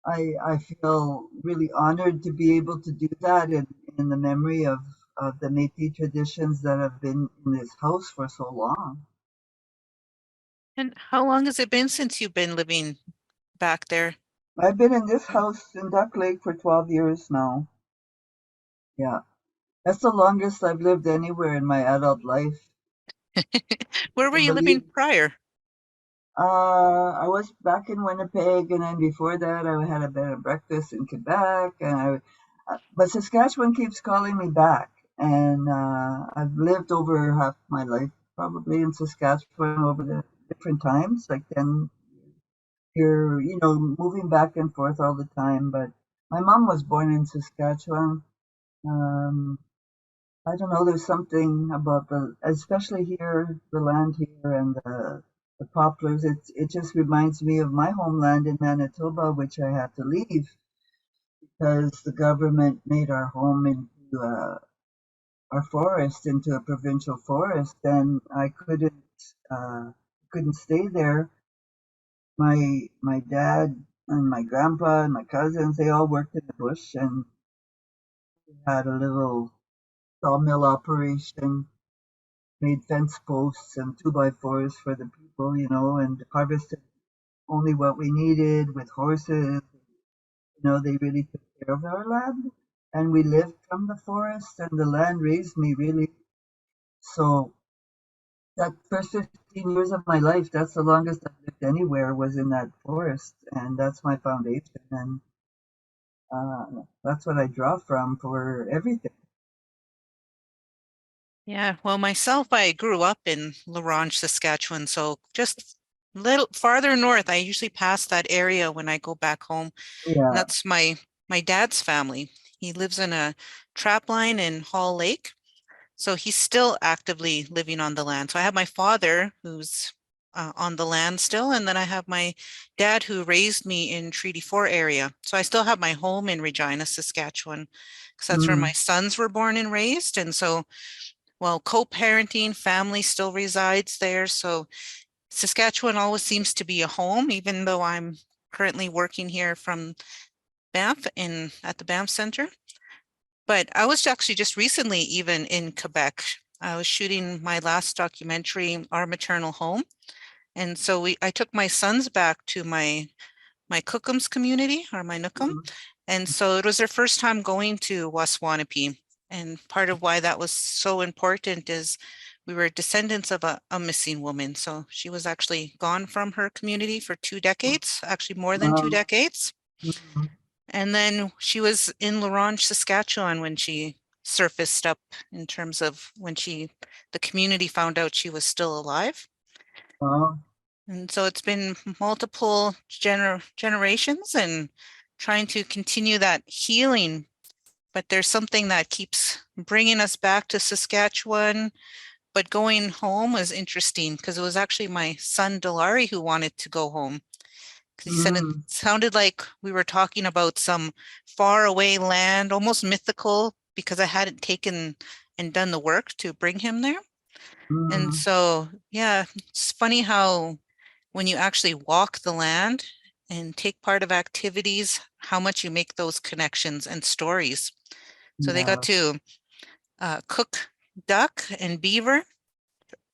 S2: I feel really honored to be able to do that in the memory of the Métis traditions that have been in this house for so long.
S1: And how long has it been since you've been living back there?
S2: I've been in this house in Duck Lake for 12 years now. Yeah. That's the longest I've lived anywhere in my adult life.
S1: Where were
S2: I
S1: you living
S2: believe.
S1: prior?
S2: I was back in Winnipeg, and then before that, I had a bed and breakfast in Quebec, but Saskatchewan keeps calling me back, and I've lived over half my life probably in Saskatchewan over the different times, like then you're moving back and forth all the time. But my mom was born in Saskatchewan. Um, I don't know. There's something about especially here, the land here, and the poplars. It just reminds me of my homeland in Manitoba, which I had to leave because the government made our home into our forest into a provincial forest, and I couldn't stay there. My dad and my grandpa and my cousins, they all worked in the bush, and we had a little sawmill operation, made fence posts and 2x4s for the people, and harvested only what we needed with horses. They really took care of our land, and we lived from the forest, and the land raised me really. So that first 15 years of my life, that's the longest I've lived anywhere, was in that forest, and that's my foundation, and that's what I draw from for everything.
S1: Yeah, well, myself, I grew up in La Ronge, Saskatchewan, so just a little farther north. I usually pass that area when I go back home. And
S2: Yeah.
S1: that's my dad's family. He lives in a trap line in Hall Lake, so he's still actively living on the land. So I have my father who's on the land still, and then I have my dad who raised me in Treaty 4 area. So I still have my home in Regina, Saskatchewan, because that's where my
S2: Mm.
S1: sons were born and raised. And so well, co-parenting family still resides there. So Saskatchewan always seems to be a home, even though I'm currently working here from Banff at the Banff Centre. But I was actually just recently even in Quebec. I was shooting my last documentary, Our Maternal Home. And so I took my sons back to my Cookums community or my Nookum.
S2: Mm.
S1: And so it was their first time going to Waswanipi. And part of why that was so important is we were descendants of a missing woman. So she was actually gone from her community for 2 decades, actually more than two
S2: Um,
S1: decades.
S2: mm.
S1: And then she was in La Ronge, Saskatchewan when she surfaced up in terms of when the community found out she was still alive.
S2: Well,
S1: And so it's been multiple generations and trying to continue that healing but there's something that keeps bringing us back to Saskatchewan. But going home was interesting because it was actually my son Delari who wanted to go home. Because he said it sounded like we were talking about some faraway land, almost mythical, because I hadn't taken and done the work to bring him there. And so, yeah, it's funny how when you actually walk the land and take part of activities, how much you make those connections and stories. So they got to cook duck and beaver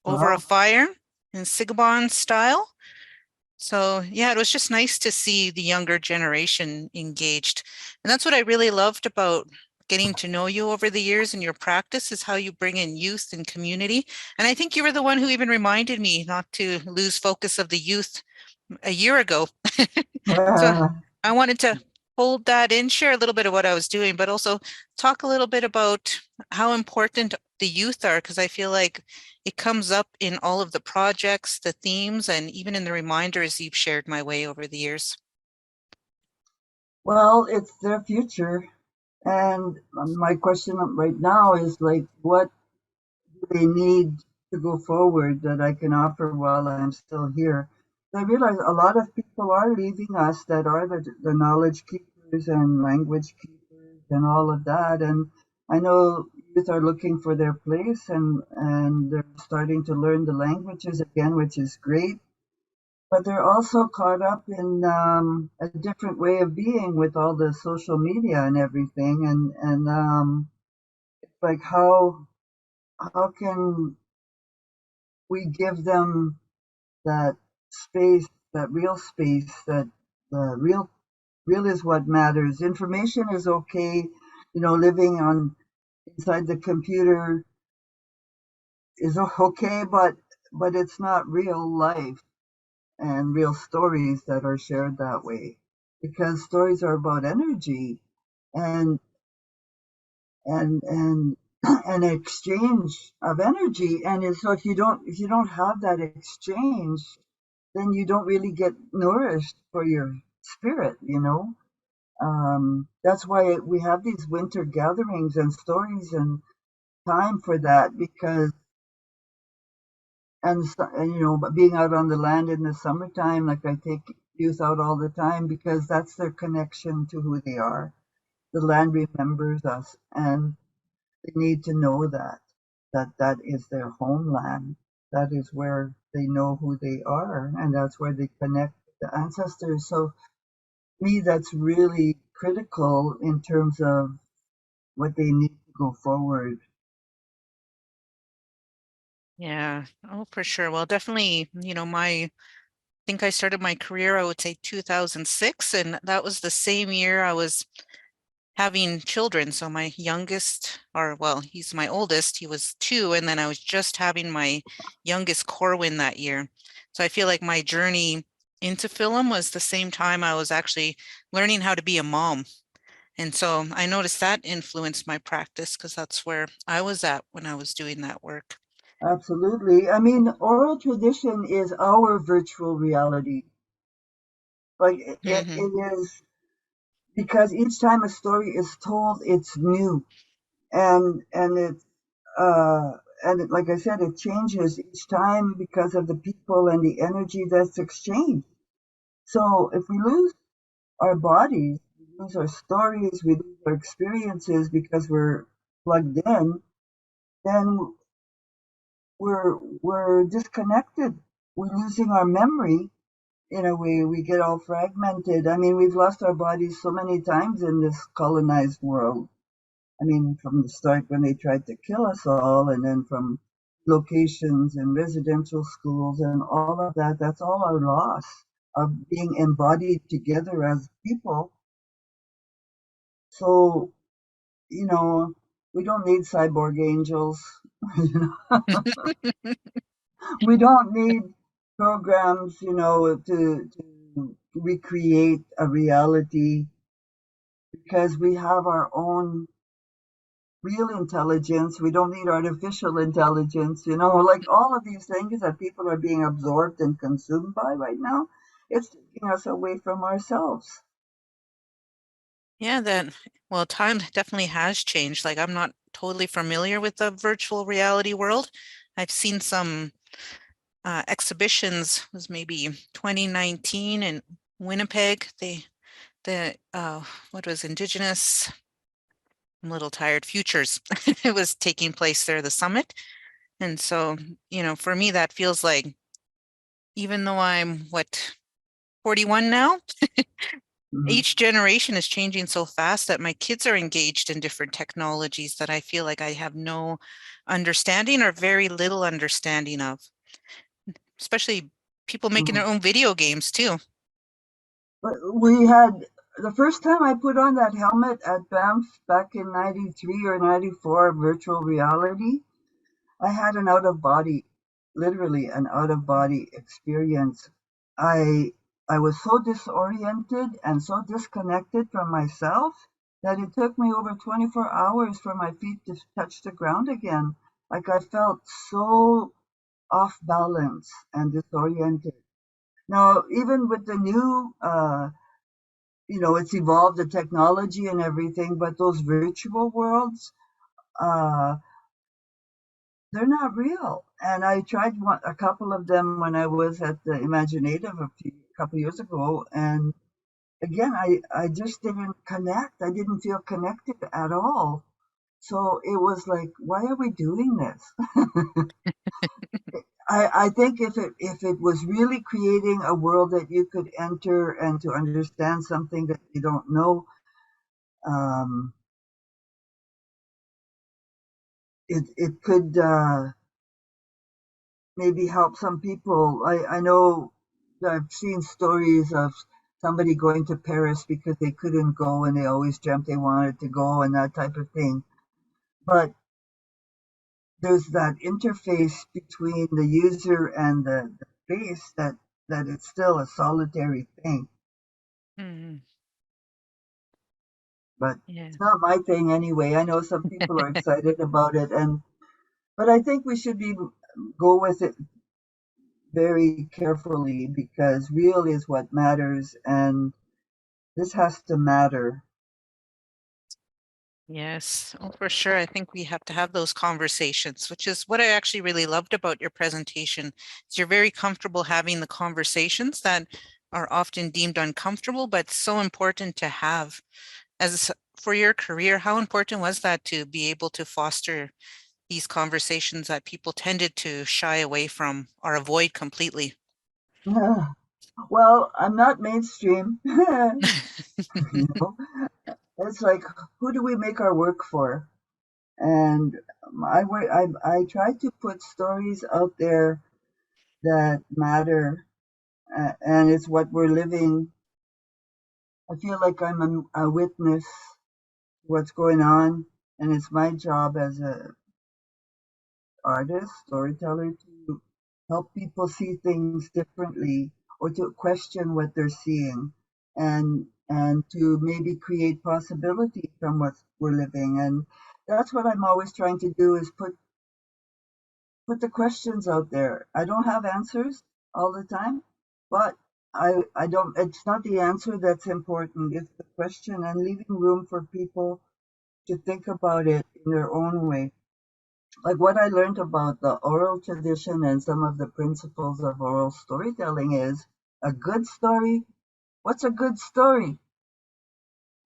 S1: over a fire in Sigabon style. So yeah, it was just nice to see the younger generation engaged. And that's what I really loved about getting to know you over the years and your practice is how you bring in youth and community. And I think you were the one who even reminded me not to lose focus of the youth a year ago. So I wanted to hold that in, share a little bit of what I was doing, but also talk a little bit about how important the youth are, because I feel like it comes up in all of the projects, the themes, and even in the reminders you've shared my way over the years.
S2: Well, it's their future. And my question right now is like, what do they need to go forward that I can offer while I'm still here? I realize a lot of people are leaving us that are the knowledge keepers and language keepers and all of that. And I know youth are looking for their place and they're starting to learn the languages again, which is great. But they're also caught up in a different way of being with all the social media and everything. And it's like how can we give them that space, that real space, that real is what matters. Information is okay, living on inside the computer is okay, but it's not real life and real stories that are shared that way. Because stories are about energy and and an exchange of energy. And so if you don't have that exchange, then you don't really get nourished for your spirit. That's why we have these winter gatherings and stories and time for that because but being out on the land in the summertime, like I take youth out all the time because that's their connection to who they are. The land remembers us, and they need to know that is their homeland. That is where they know who they are, and that's where they connect with the ancestors. So me, that's really critical in terms of what they need to go forward.
S1: Yeah, oh, for sure. Well, definitely, I think I started my career, I would say 2006, and that was the same year I was having children. So my youngest, or well, he's my oldest, he was 2, and then I was just having my youngest Corwin that year. So I feel like my journey into film was the same time I was actually learning how to be a mom. And so I noticed that influenced my practice because that's where I was at when I was doing that work.
S2: Absolutely. I mean, oral tradition is our virtual reality. Like it is because each time a story is told, it's new, and it's like I said, it changes each time because of the people and the energy that's exchanged. So if we lose our bodies, we lose our stories, we lose our experiences because we're plugged in, then we're disconnected. We're losing our memory in a way. We get all fragmented. I mean, we've lost our bodies so many times in this colonized world. I mean, from the start when they tried to kill us all, and then from locations and residential schools and all of that, that's all our loss of being embodied together as people. So, we don't need cyborg angels. We don't need programs, to recreate a reality because we have our own real intelligence. We don't need artificial intelligence, like all of these things that people are being absorbed and consumed by right now. It's taking us away from ourselves.
S1: Yeah, well, time definitely has changed. Like, I'm not totally familiar with the virtual reality world. I've seen some exhibitions, it was maybe 2019 in Winnipeg. What was Indigenous, I'm a little tired, Futures. It was taking place there, the summit. And so, for me, that feels like, even though I'm 41 now, each generation is changing so fast that my kids are engaged in different technologies that I feel like I have no understanding or very little understanding of, especially people making their own video games too.
S2: But we had the first time I put on that helmet at Banff back in 93 or 94, virtual reality, I had an out of body, literally an out of body experience. I I was so disoriented and so disconnected from myself that it took me over 24 hours for my feet to touch the ground again. Like I felt so off balance and disoriented. Now, even with the new, it's evolved the technology and everything, but those virtual worlds, uh, they're not real. And I tried a couple of them when I was at the Imaginative a couple years ago, and again, I just didn't connect. I didn't feel connected at all. So it was like, why are we doing this? I think if it was really creating a world that you could enter and to understand something that you don't know, um, it could maybe help some people. I know I've seen stories of somebody going to Paris because they couldn't go and they always dreamt they wanted to go and that type of thing. But there's that interface between the user and the space that it's still a solitary thing.
S1: Mhm.
S2: But
S1: Yeah.
S2: it's not my thing anyway. I know some people are excited about it, but I think we should go with it very carefully because real is what matters, and this has to matter.
S1: Yes, oh, for sure. I think we have to have those conversations, which is what I actually really loved about your presentation. Is you're very comfortable having the conversations that are often deemed uncomfortable, but so important to have. As for your career, how important was that to be able to foster these conversations that people tended to shy away from or avoid completely?
S2: Well, I'm not mainstream. You know, it's like, who do we make our work for? And I try to put stories out there that matter, and it's what we're living. I feel like I'm a witness to what's going on, and it's my job as a artist, storyteller, to help people see things differently or to question what they're seeing and to maybe create possibility from what we're living. And that's what I'm always trying to do is put the questions out there. I don't have answers all the time, but I don't it's not the answer that's important, it's the question and leaving room for people to think about it in their own way. Like what I learned about the oral tradition and some of the principles of oral storytelling is a good story. What's a good story?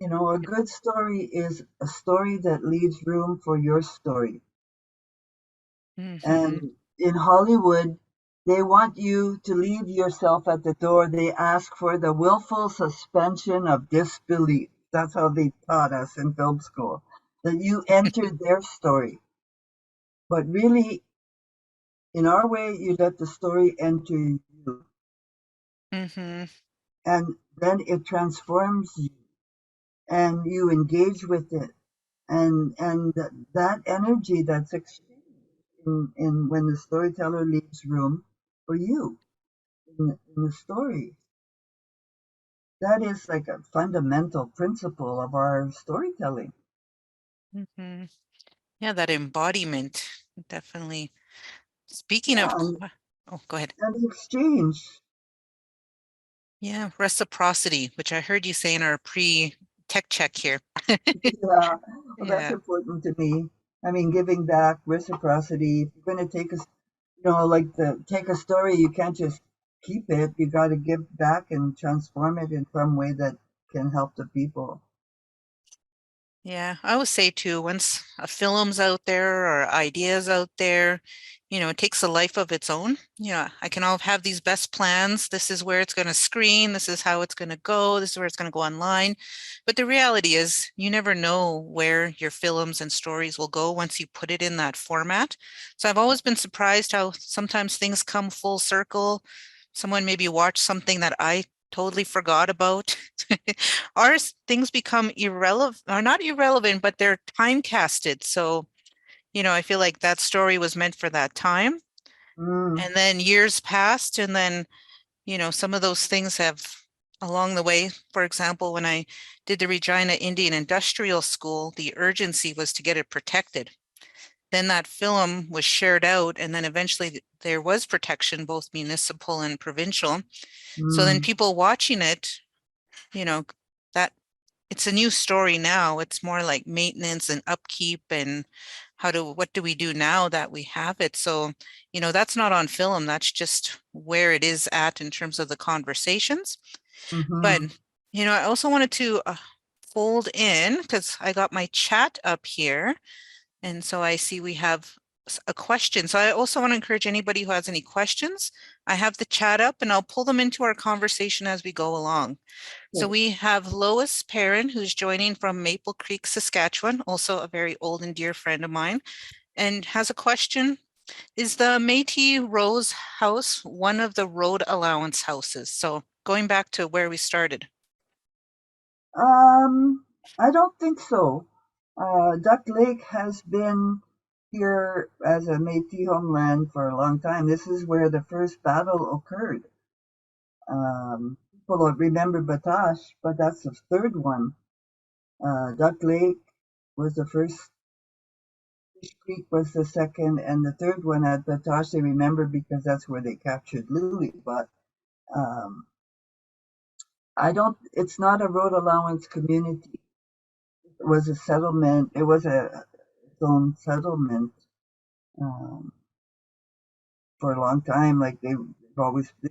S2: A good story is a story that leaves room for your story.
S1: Mhm.
S2: And in Hollywood, they want you to leave yourself at the door. They ask for the willful suspension of disbelief. That's how they taught us in film school, that you enter their story. But really, in our way, you let the story enter you,
S1: Mhm.
S2: and then it transforms you, and you engage with it, and that energy that's exchanged in when the storyteller leaves room for you in the story. That is like a fundamental principle of our storytelling.
S1: Mhm. Yeah, that embodiment, definitely. Speaking
S2: Yeah,
S1: of, oh, go ahead.
S2: and the exchange.
S1: Yeah, reciprocity, which I heard you say in our pre tech check here.
S2: Yeah, well, that's
S1: Yeah.
S2: important to me. I mean, giving back, reciprocity. If you're going to take like take a story, you can't just keep it. You got to give back and transform it in some way that can help the people.
S1: Yeah, I would say too, once a film's out there or ideas out there, it takes a life of its own. I can all have these best plans. This is where it's going to screen. This is how it's going to go. This is where it's going to go online. But the reality is, you never know where your films and stories will go once you put it in that format. So I've always been surprised how sometimes things come full circle. Someone maybe watched something that I totally forgot about. Our things become irrelevant, or not irrelevant, but they're time casted. So, I feel like that story was meant for that time.
S2: Mm,
S1: And then years passed, and then, some of those things have along the way. For example, when I did the Regina Indian Industrial School, the urgency was to get it protected. Then that film was shared out, and then eventually there was protection, both municipal and provincial. So then
S2: mm,
S1: people watching it, that it's a new story now. It's more like maintenance and upkeep and what do we do now that we have it? So, that's not on film. That's just where it is at in terms of the conversations. But,
S2: mm-hmm.
S1: I also wanted to fold in because I got my chat up here. And so I see we have a question. So I also want to encourage anybody who has any questions. I have the chat up and I'll pull them into our conversation as we go along. So we have Lois Perrin, who's joining from Maple Creek, Saskatchewan, also a very old and dear friend of mine, and has a question. Is the Métis Rose House one of the road allowance houses? So going back to where we started.
S2: I don't think so. Duck Lake has been here as a Métis homeland for a long time. This is where the first battle occurred. People don't remember Batash, but that's the third one. Duck Lake was the first, Fish Creek was the second, and the third one at Batash they remember because that's where they captured Louis. But um, it's not a road allowance community. It was a settlement. It was its own settlement um, for a long time. Like they've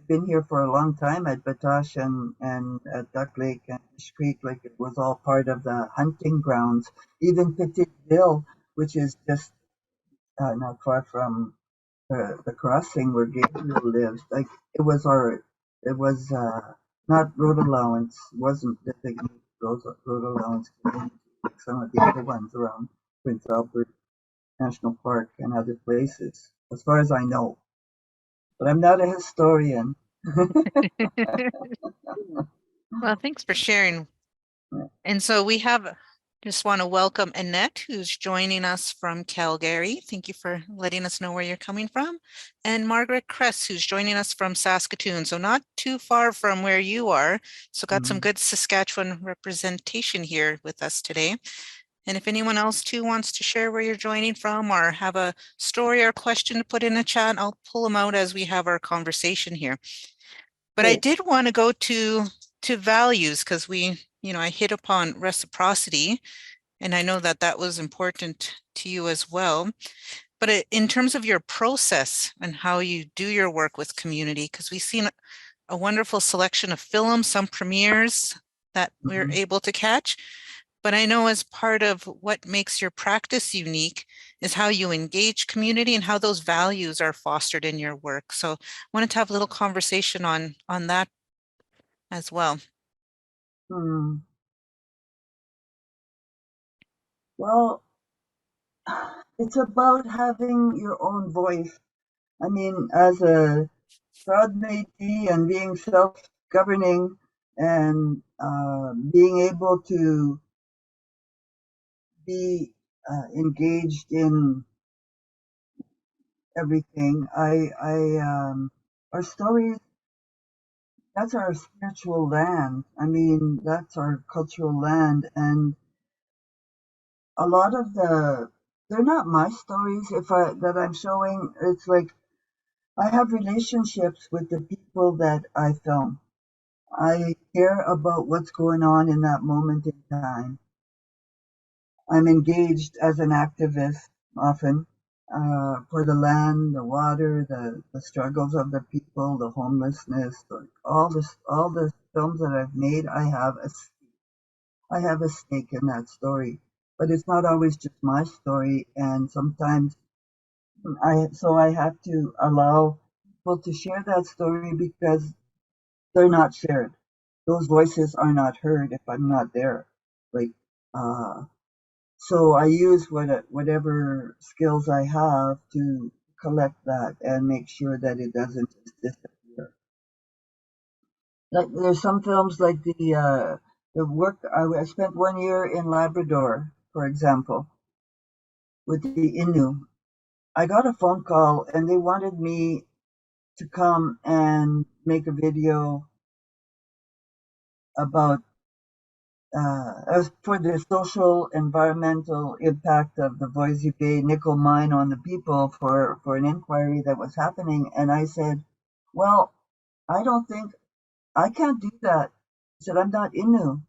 S2: been here for a long time at Batash and at Duck Lake and Fish Creek. Like it was all part of the hunting grounds. Even Petittville, which is just not far from the crossing where Gabriel lives. Like it was not road allowance. Wasn't designated road allowance community like some of the other ones around Prince Albert National Park and other places, as far as I know. But I'm not a historian.
S1: Well, thanks for sharing. And so we just want to welcome Annette, who's joining us from Calgary. Thank you for letting us know where you're coming from. And Margaret Kress, who's joining us from Saskatoon. So not too far from where you are. So got some good Saskatchewan representation here with us today. And if anyone else too wants to share where you're joining from or have a story or question to put in the chat, I'll pull them out as we have our conversation here. But I did want to go to values because I hit upon reciprocity, and I know that that was important to you as well. But in terms of your process and how you do your work with community, because we've seen a wonderful selection of films, some premieres that we're able to catch. But I know as part of what makes your practice unique is how you engage community and how those values are fostered in your work. So I wanted to have a little conversation on that as well.
S2: Well, it's about having your own voice. I mean, as a proud Métis and being self-governing and being able to be engaged in everything. Our stories, that's our spiritual land. I mean, that's our cultural land. And a lot of they're not my stories that I'm showing. It's like I have relationships with the people that I film. I care about what's going on in that moment in time. I'm engaged as an activist often for the land, the water, the struggles of the people, the homelessness, all the films that I've made. I have a stake in that story, but it's not always just my story, and sometimes I have to allow people to share that story because they're not shared. Those voices are not heard if I'm not there. Like, so I use whatever skills I have to collect that and make sure that it doesn't just disappear. Like there's some films like the work I spent 1 year in Labrador, for example, with the Innu. I got a phone call and they wanted me to come and make a video about as for the social environmental impact of the Voisey Bay nickel mine on the people for an inquiry that was happening. And I said, well, I don't think I can't do that. I said, I'm not Innu.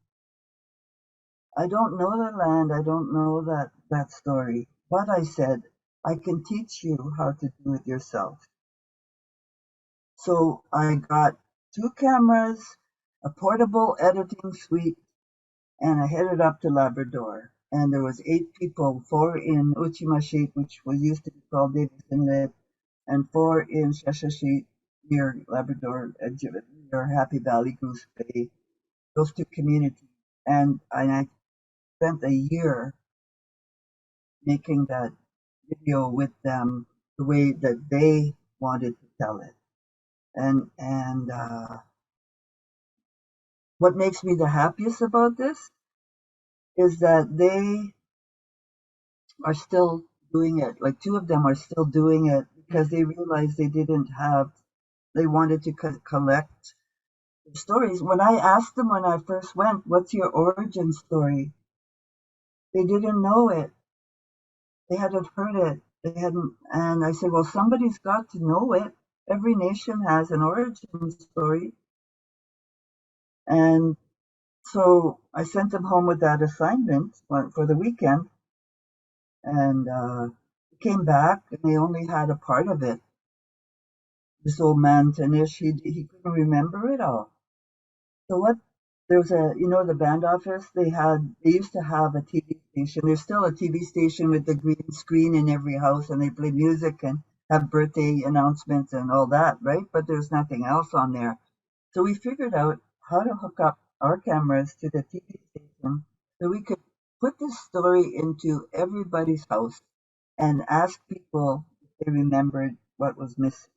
S2: I don't know the land. I don't know that story. But I said, I can teach you how to do it yourself. So I got 2 cameras, a portable editing suite, and I headed up to Labrador. And there was 8 people, 4 in Uchimashit, which was used to be called Davis Inlet, and 4 in Sheshashit near Labrador, near Happy Valley, Goose Bay, those 2 communities. And I spent a year making that video with them the way that they wanted to tell it. And what makes me the happiest about this is that they are still doing it. Like 2 of them are still doing it because they realized they wanted to collect stories. When I asked them when I first went, what's your origin story? They didn't know it. They hadn't heard it. They hadn't, and I said, well, somebody's got to know it. Every nation has an origin story. And so I sent them home with that assignment for the weekend. And came back and they only had a part of it. This old man Tanish, he couldn't remember it all. So there was the band office, they used to have a TV station. There's still a TV station with the green screen in every house and they play music and have birthday announcements and all that, right? But there's nothing else on there. So we figured out how to hook up our cameras to the TV station so we could put this story into everybody's house and ask people if they remembered what was missing.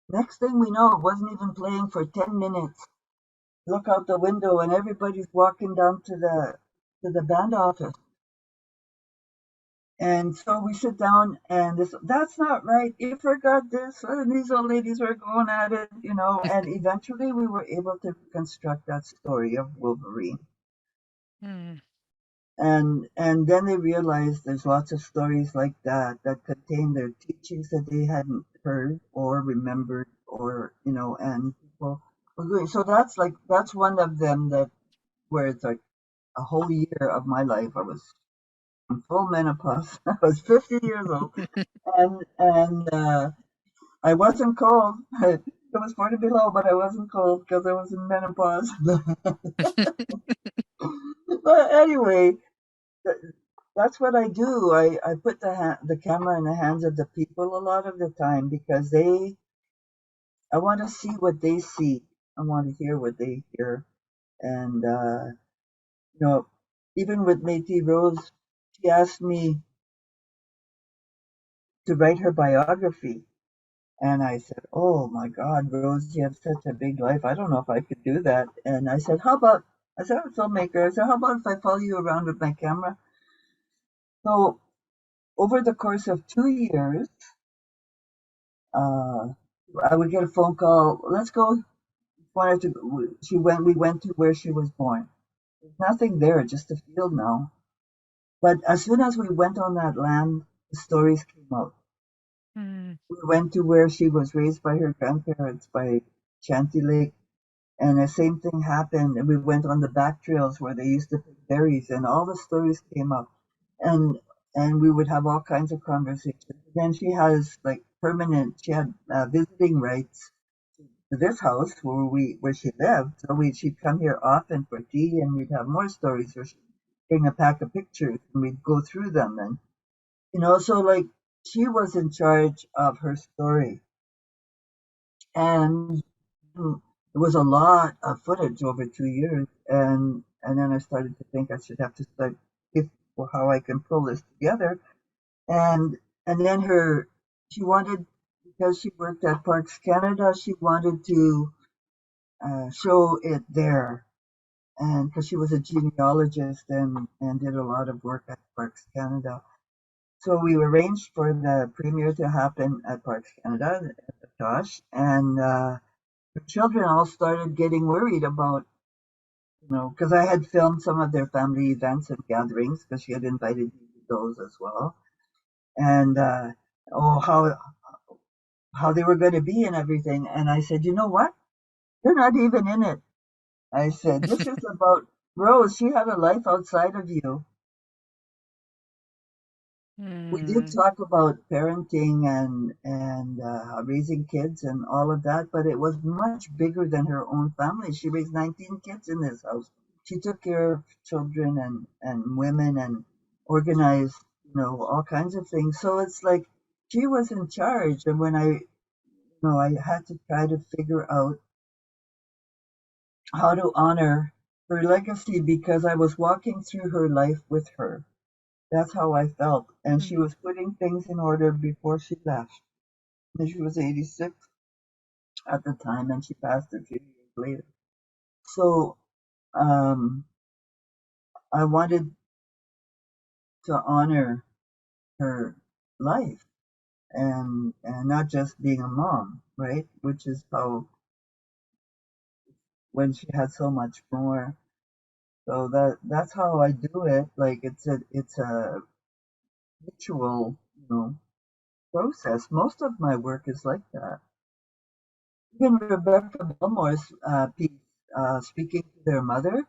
S2: Next thing we know, it wasn't even playing for 10 minutes. Look out the window and everybody's walking down to the band office. And so we sit down and that's not right. You forgot this. And these old ladies were going at it, and eventually we were able to reconstruct that story of Wolverine. And then they realized there's lots of stories like that contain their teachings that they hadn't heard or remembered or, and people agree. So that's one of them where it's like a whole year of my life. I was in full menopause. I was 50 years old and I wasn't cold. It was 40 below, but I wasn't cold because I was in menopause. But anyway, that's what I do. I put the camera in the hands of the people a lot of the time because I want to see what they see. I want to hear what they hear. And, even with Métis Rose, she asked me to write her biography. And I said, oh my God, Rose, you have such a big life. I don't know if I could do that. And I said, I'm a filmmaker. I said, how about if I follow you around with my camera? So over the course of 2 years, I would get a phone call. Let's go. We went to where she was born. There's nothing there, just a field now. But as soon as we went on that land, the stories came out. We went to where she was raised by her grandparents by Shanty Lake, And the same thing happened. And we went on the back trails where they used to pick berries, and all the stories came up. And and we would have all kinds of conversations. Then she has like permanent. She had visiting rights to this house where she lived. So she'd come here often for tea, and we'd have more stories. Or she'd bring a pack of pictures, and we'd go through them. And so like she was in charge of her story, and it was a lot of footage over 2 years. And then I started to think I should have to start if how I can pull this together. And then she wanted, because she worked at Parks Canada, she wanted to show it there. And because she was a genealogist and did a lot of work at Parks Canada. So we arranged for the premiere to happen at Parks Canada, at Josh, and the children all started getting worried about, because I had filmed some of their family events and gatherings, because she had invited me to those as well, and how they were going to be and everything. And I said, you know what? You're not even in it. I said, this is about Rose. She had a life outside of you. We did talk about parenting and raising kids and all of that, but it was much bigger than her own family. She raised 19 kids in this house. She took care of children and women and organized, all kinds of things. So it's like she was in charge. And when I had to try to figure out how to honor her legacy, because I was walking through her life with her. That's how I felt. And she was putting things in order before she left. And she was 86 at the time, and she passed a few years later. So I wanted to honor her life and not just being a mom, right? Which is how, when she had so much more. So that's how I do it. Like it's a ritual, process. Most of my work is like that. Even Rebecca Belmore's piece, speaking to their mother.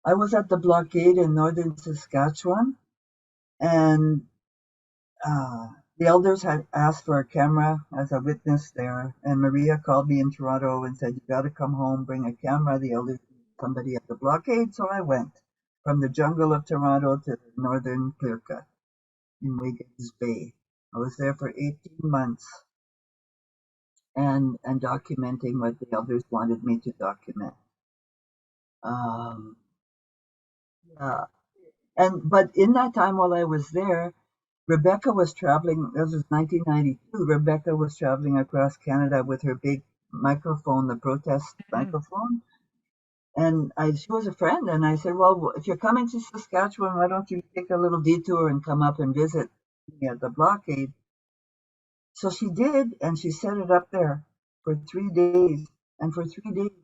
S2: I was at the blockade in northern Saskatchewan, and the elders had asked for a camera as a witness there. And Maria called me in Toronto and said, "You got to come home, bring a camera." The elders needed somebody at the blockade, so I went from the jungle of Toronto to the northern clear-cut in Wiggins Bay. I was there for 18 months. And documenting what the elders wanted me to document. Yeah. But in that time while I was there, Rebecca was traveling. This was 1992. Rebecca was traveling across Canada with her big microphone, the protest microphone. And she was a friend, and I said, "Well, if you're coming to Saskatchewan, why don't you take a little detour and come up and visit me at the blockade?" So she did, and she set it up there for 3 days. And for 3 days,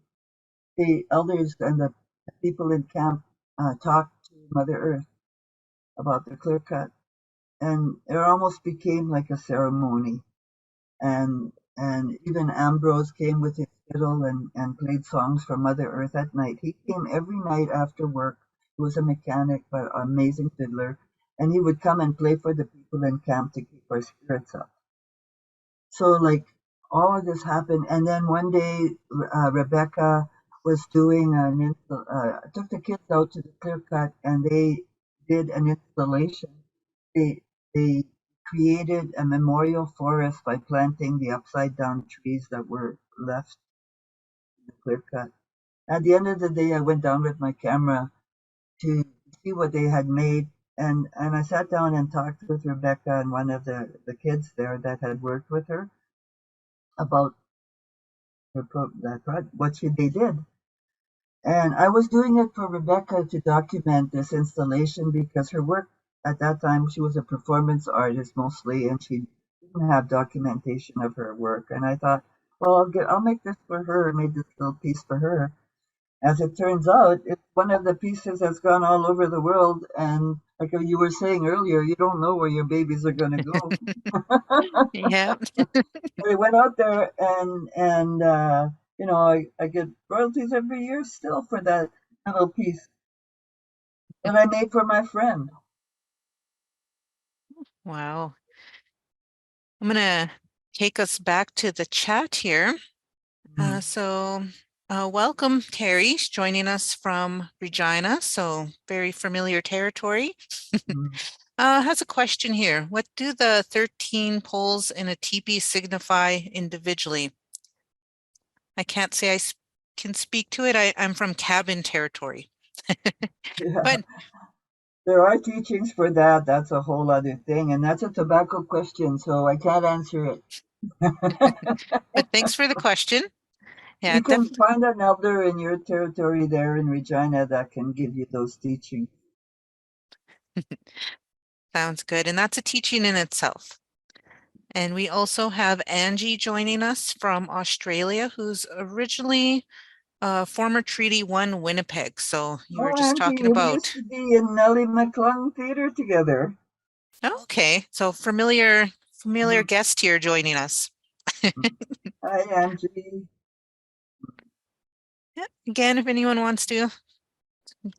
S2: the elders and the people in camp talked to Mother Earth about the clear cut. And it almost became like a ceremony. And even Ambrose came with his fiddle and played songs for Mother Earth at night. He came every night after work. He was a mechanic, but an amazing fiddler. And he would come and play for the people in camp to keep our spirits up. So like all of this happened, and then one day Rebecca was doing took the kids out to the clear cut, and they did an installation. They created a memorial forest by planting the upside down trees that were left in the clear cut. At the end of the day, I went down with my camera to see what they had made, and I sat down and talked with Rebecca and one of the kids there that had worked with her about what they did. And I was doing it for Rebecca to document this installation, because her work at that time, she was a performance artist mostly, and she didn't have documentation of her work. And I thought, well, I'll make this for her, made this little piece for her. As it turns out, it's one of the pieces that's gone all over the world. And like you were saying earlier, you don't know where your babies are going to go.
S1: Yeah.
S2: They went out there and You know, I get royalties every year still for that little piece that I made for my friend.
S1: Wow. I'm going to take us back to the chat here. Welcome, Terry, joining us from Regina, so very familiar territory. Has a question here. What do the 13 poles in a teepee signify individually? I can't say I can speak to it. I'm from cabin territory.
S2: Yeah.
S1: But
S2: there are teachings for that. That's a whole other thing. And that's a tobacco question, so I can't answer it.
S1: but thanks for the question. Yeah,
S2: You can find an elder in your territory there in Regina that can give you those teachings.
S1: Sounds good. And that's a teaching in itself. And we also have Angie joining us from Australia, who's originally former Treaty 1 Winnipeg. So you were just
S2: Angie,
S1: talking
S2: we
S1: about.
S2: used to be in Nellie McClung Theatre together.
S1: Okay, so familiar guest here joining us.
S2: Hi, Angie.
S1: Yeah, again, if anyone wants to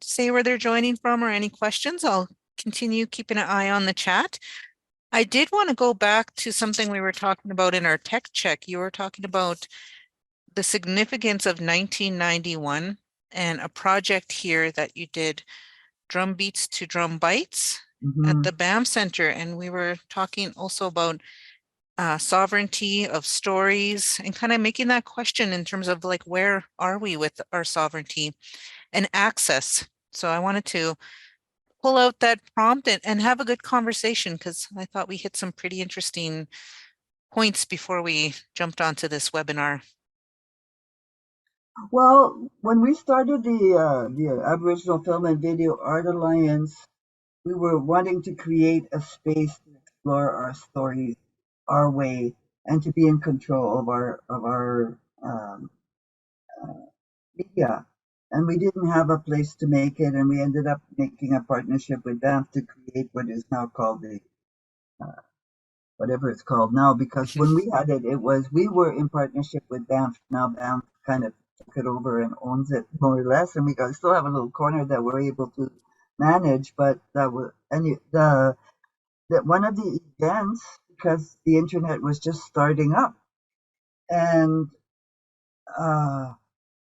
S1: say where they're joining from or any questions, I'll continue keeping an eye on the chat. I did want to go back to something we were talking about in our tech check. You were talking about the significance of 1991 and a project here that you did, Drum Beats to Drum Bites, at the Banff Centre. And we were talking also about sovereignty of stories and kind of making that question in terms of like, where are we with our sovereignty and access? So I wanted to pull out that prompt and have a good conversation because I thought we hit some pretty interesting points before we jumped onto this webinar.
S2: Well, when we started the Aboriginal Film and Video Art Alliance, we were wanting to create a space to explore our stories our way and to be in control of our media. And we didn't have a place to make it, and we ended up making a partnership with Banff to create what is now called the whatever it's called now, because when we had it, we were in partnership with Banff. Now Banff kind of took it over and owns it more or less, and we still have a little corner that we're able to manage. But that was one of the events, because the internet was just starting up, and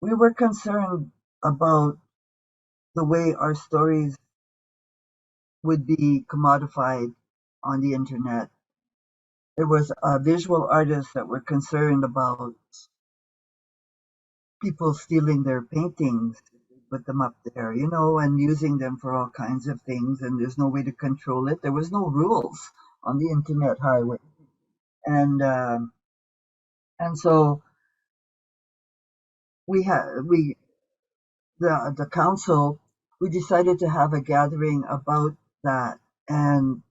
S2: we were concerned about the way our stories would be commodified on the internet. There was visual artists that were concerned about people stealing their paintings, put them up there, and using them for all kinds of things, and there's no way to control it. There was no rules on the internet highway, and so the council, we decided to have a gathering about that, and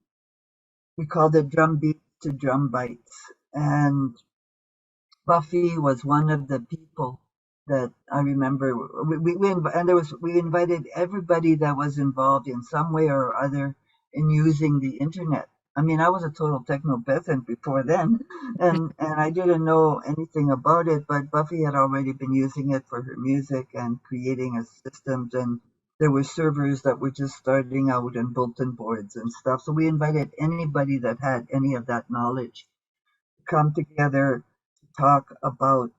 S2: we called it Drum Beats to Drum Bites. And Buffy was one of the people that I remember. We invited everybody that was involved in some way or other in using the internet. I mean, I was a total techno peasant before then, and I didn't know anything about it. But Buffy had already been using it for her music and creating a systems, and there were servers that were just starting out and bulletin boards and stuff. So we invited anybody that had any of that knowledge to come together to talk about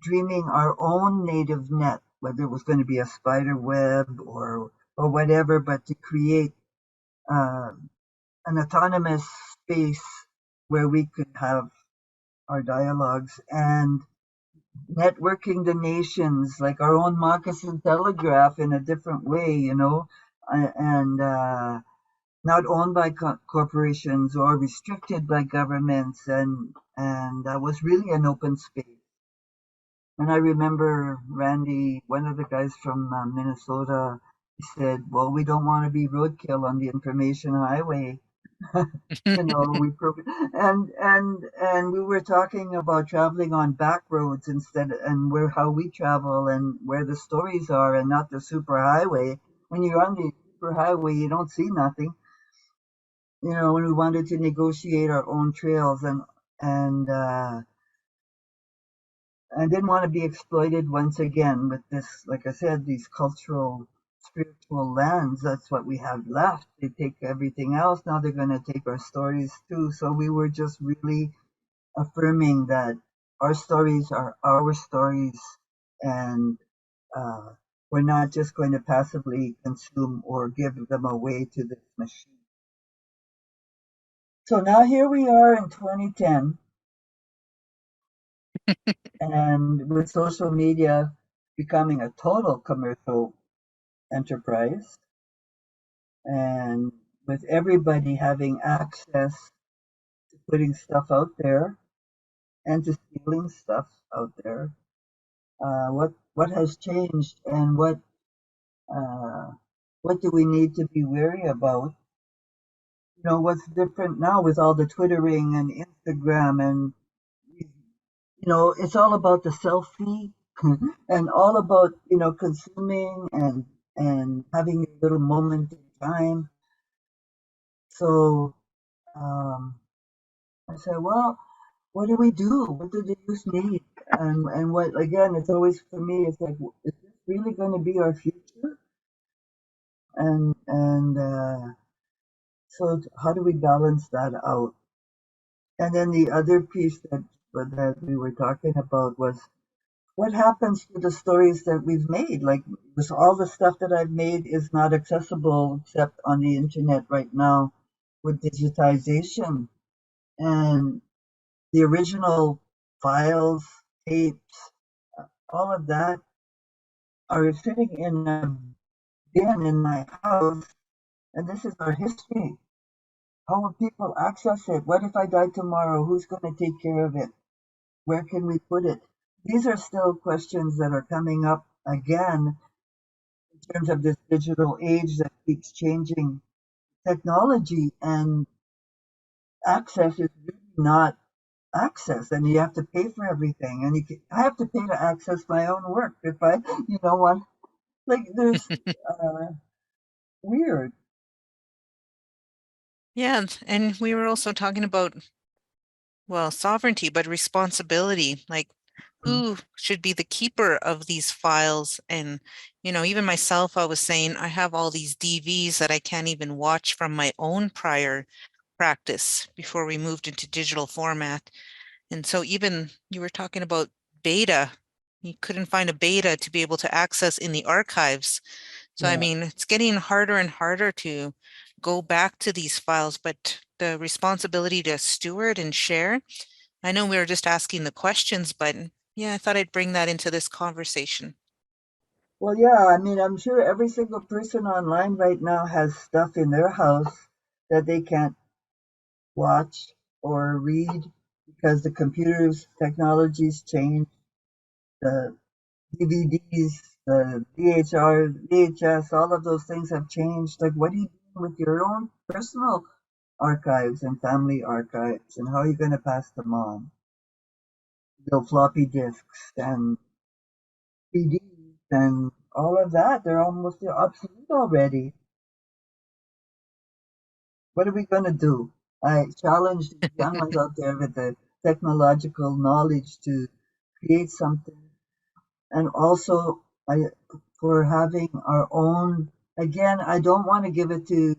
S2: dreaming our own native net, whether it was going to be a spider web or whatever, but to create an autonomous space where we could have our dialogues and networking the nations, like our own moccasin telegraph in a different way, and not owned by corporations or restricted by governments, and that was really an open space. And I remember Randy, one of the guys from Minnesota, he said, "Well, we don't want to be roadkill on the information highway." And we were talking about traveling on back roads instead, and how we travel and where the stories are, and not the super highway. When you're on the super highway, you don't see nothing. When we wanted to negotiate our own trails, and I didn't want to be exploited once again with this, like I said, these cultural, spiritual lands. That's what we have left. They take everything else. Now they're going to take our stories too. So we were just really affirming that our stories are our stories, and we're not just going to passively consume or give them away to this machine. So now here we are in 2010, and with social media becoming a total commercial enterprise, and with everybody having access to putting stuff out there and to stealing stuff out there, what has changed, and what do we need to be wary about? You know, what's different now with all the Twittering and Instagram, and it's all about the selfie and all about consuming and having a little moment in time. So I said, well, what do we do? What do the youth need? And what, again, it's always for me, it's like, is this really going to be our future? And so how do we balance that out? And then the other piece that we were talking about was, what happens to the stories that we've made? Like, this, all the stuff that I've made is not accessible except on the internet right now with digitization. And the original files, tapes, all of that are sitting in a bin in my house, and this is our history. How will people access it? What if I die tomorrow? Who's going to take care of it? Where can we put it? These are still questions that are coming up again in terms of this digital age that keeps changing. Technology and access is really not access, and you have to pay for everything. And I have to pay to access my own work if I, what, like, there's weird.
S1: Yeah, and we were also talking about, well, sovereignty, but responsibility, like who should be the keeper of these files. And, even myself, I was saying, I have all these DVs that I can't even watch from my own prior practice before we moved into digital format. And so even you were talking about beta, you couldn't find a beta to be able to access in the archives. So, I mean, it's getting harder and harder to go back to these files, but the responsibility to steward and share, I know we were just asking the questions, but yeah, I thought I'd bring that into this conversation.
S2: Well, yeah, I mean, I'm sure every single person online right now has stuff in their house that they can't watch or read because the computers technologies change, the DVDs, the VHS, all of those things have changed. Like, what are you doing with your own personal archives and family archives, and how are you going to pass them on? Floppy disks and CDs and all of that, they're almost obsolete already. What are we going to do? I challenge the young ones out there with the technological knowledge to create something, and also for having our own. Again, I don't want to give it to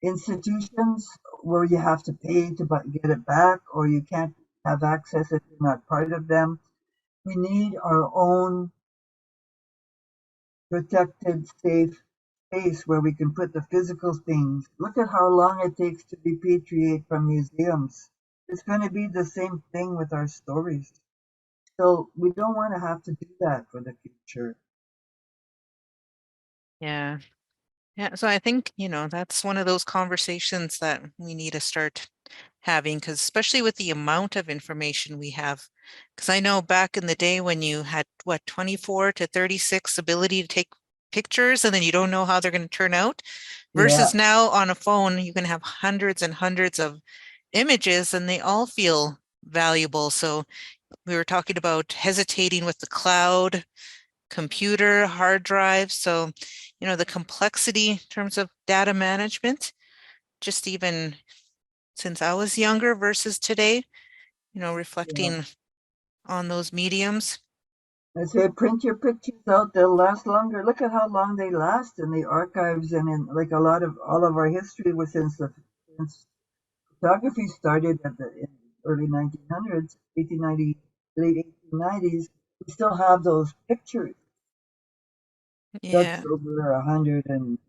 S2: institutions where you have to pay to get it back, or you can't have access if you're not part of them. We need our own protected, safe space where we can put the physical things. Look at how long it takes to repatriate from museums. It's going to be the same thing with our stories. So we don't want to have to do that for the future.
S1: Yeah. Yeah. So I think, that's one of those conversations that we need to start having, because especially with the amount of information we have, because I know back in the day when you had 24 to 36 ability to take pictures and then you don't know how they're going to turn out, versus now on a phone, you can have hundreds and hundreds of images and they all feel valuable. So we were talking about hesitating with the cloud, computer, hard drive. So, the complexity in terms of data management, just even since I was younger versus today, reflecting those mediums?
S2: I say print your pictures out, they'll last longer. Look at how long they last in the archives and in like a lot of all of our history was since photography started in the early 1900s, 1890, late 1890s. We still have those pictures. That's
S1: Yeah.
S2: over 100, and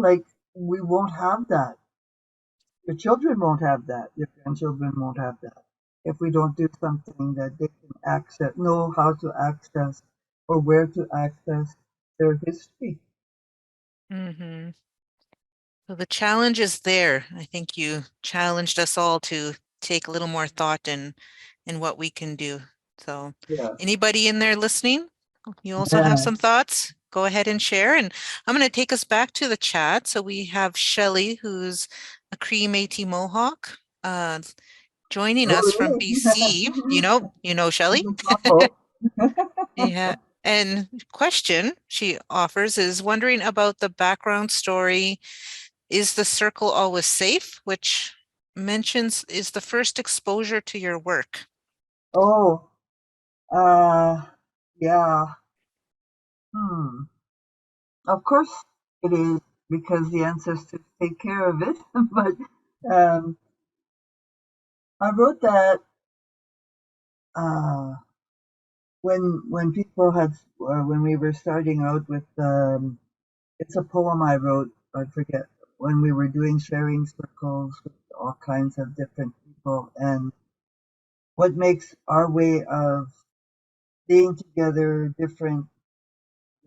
S2: like we won't have that. Your children won't have that. Your grandchildren won't have that if we don't do something that they can access, know how to access, or where to access their history.
S1: Mm-hmm. So the challenge is there. I think you challenged us all to take a little more thought in what we can do. So
S2: Yeah.
S1: anybody in there listening, you also have some thoughts? Go ahead and share. And I'm going to take us back to the chat. So we have Shelley, who's a Cree Métis Mohawk, joining
S2: Oh,
S1: us from
S2: really?
S1: BC. You know Shelley? Yeah. And question she offers is wondering about the background story. Is the circle always safe? Which mentions is the first exposure to your work.
S2: Oh, yeah. Hmm. Of course it is because the ancestors take care of it. But um, I wrote that uh, when people had when we were starting out with it's a poem I wrote. I forget when we were doing sharing circles with all kinds of different people, and what makes our way of being together different